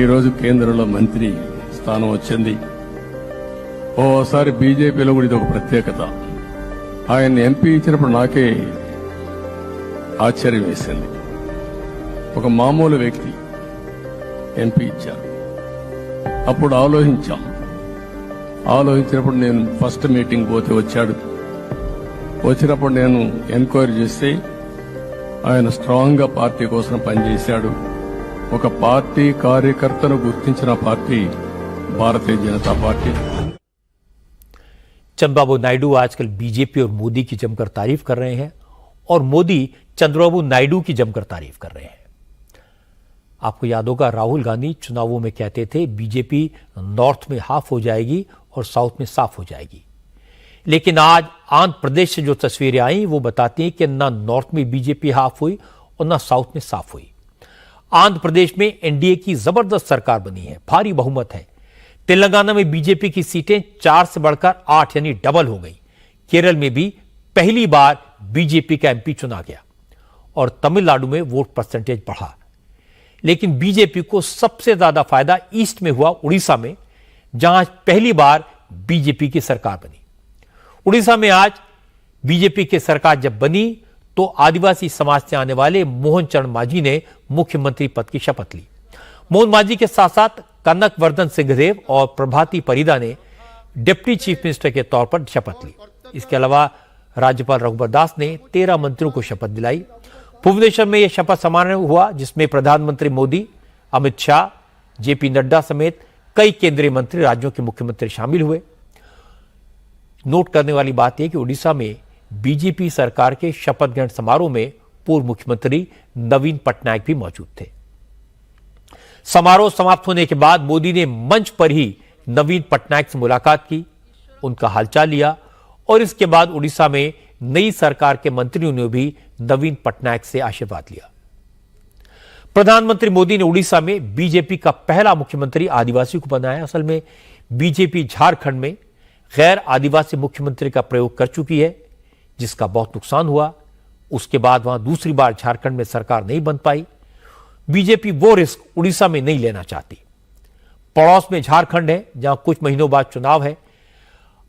ఈరోజు కేంద్రంలో మంత్రి స్థానం వచ్చింది. ఓసారి బీజేపీలో కూడా ఇది ఒక ప్రత్యేకత. ఆయన ఎంపీ ఇచ్చినప్పుడు నాకే ఆశ్చర్యం వేసింది. ఒక మామూలు వ్యక్తి ఎంపీ ఇచ్చారు. అప్పుడు ఆలోచించినప్పుడు నేను ఫస్ట్ మీటింగ్ పోతే వచ్చినప్పుడు నేను ఎంక్వైరీ చేస్తే ఆయన స్ట్రాంగ్ గా పార్టీ కోసం పనిచేశాడు. ఒక పార్టీ కార్యకర్తను గుర్తించిన పార్టీ भारतीय जनता पार्टी। चंद्रबाबू नायडू आजकल बीजेपी और मोदी की जमकर तारीफ कर रहे हैं और मोदी चंद्रबाबू नायडू की जमकर तारीफ कर रहे हैं। आपको याद होगा राहुल गांधी चुनावों में कहते थे बीजेपी नॉर्थ में हाफ हो जाएगी और साउथ में साफ हो जाएगी, लेकिन आज आंध्र प्रदेश से जो तस्वीरें आई वो बताती हैं कि ना नॉर्थ में बीजेपी हाफ हुई और ना साउथ में साफ हुई। आंध्र प्रदेश में एनडीए की जबरदस्त सरकार बनी है, भारी बहुमत है। तेलंगाना में बीजेपी की सीटें 4 से बढ़कर 8 यानी डबल हो गई। केरल में भी पहली बार बीजेपी का एमपी चुना गया और तमिलनाडु में वोट परसेंटेज बढ़ा। लेकिन बीजेपी को सबसे ज्यादा फायदा ईस्ट में हुआ, उड़ीसा में, जहां पहली बार बीजेपी की सरकार बनी। उड़ीसा में आज बीजेपी की सरकार जब बनी तो आदिवासी समाज से आने वाले मोहन चरण मांझी ने मुख्यमंत्री पद की शपथ ली। मोहन मांझी के साथ साथ कनक वर्धन सिंहदेव और प्रभाती परिदा ने डिप्टी चीफ मिनिस्टर के तौर पर शपथ ली। इसके अलावा राज्यपाल रघुबर दास ने 13 मंत्रियों को शपथ दिलाई। भुवनेश्वर में यह शपथ समारोह हुआ जिसमें प्रधानमंत्री मोदी, अमित शाह, जेपी नड्डा समेत कई केंद्रीय मंत्री, राज्यों के मुख्यमंत्री शामिल हुए। नोट करने वाली बात यह कि उड़ीसा में बीजेपी सरकार के शपथ ग्रहण समारोह में पूर्व मुख्यमंत्री नवीन पटनायक भी मौजूद थे। समारोह समाप्त होने के बाद मोदी ने मंच पर ही नवीन पटनायक से मुलाकात की, उनका हालचाल लिया और इसके बाद उड़ीसा में नई सरकार के मंत्रियों ने भी नवीन पटनायक से आशीर्वाद लिया। प्रधानमंत्री मोदी ने उड़ीसा में बीजेपी का पहला मुख्यमंत्री आदिवासी को बनाया। असल में बीजेपी झारखंड में गैर आदिवासी मुख्यमंत्री का प्रयोग कर चुकी है, जिसका बहुत नुकसान हुआ। उसके बाद वहां दूसरी बार झारखंड में सरकार नहीं बन पाई। बीजेपी वो रिस्क उड़ीसा में नहीं लेना चाहती। पड़ोस में झारखंड है जहां कुछ महीनों बाद चुनाव है।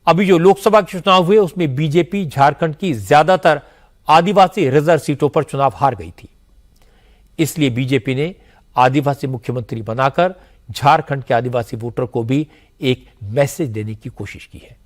अभी जो लोकसभा के चुनाव हुए उसमें बीजेपी झारखंड की ज्यादातर आदिवासी रिजर्व सीटों पर चुनाव हार गई थी। इसलिए बीजेपी ने आदिवासी मुख्यमंत्री बनाकर झारखंड के आदिवासी वोटर को भी एक मैसेज देने की कोशिश की है।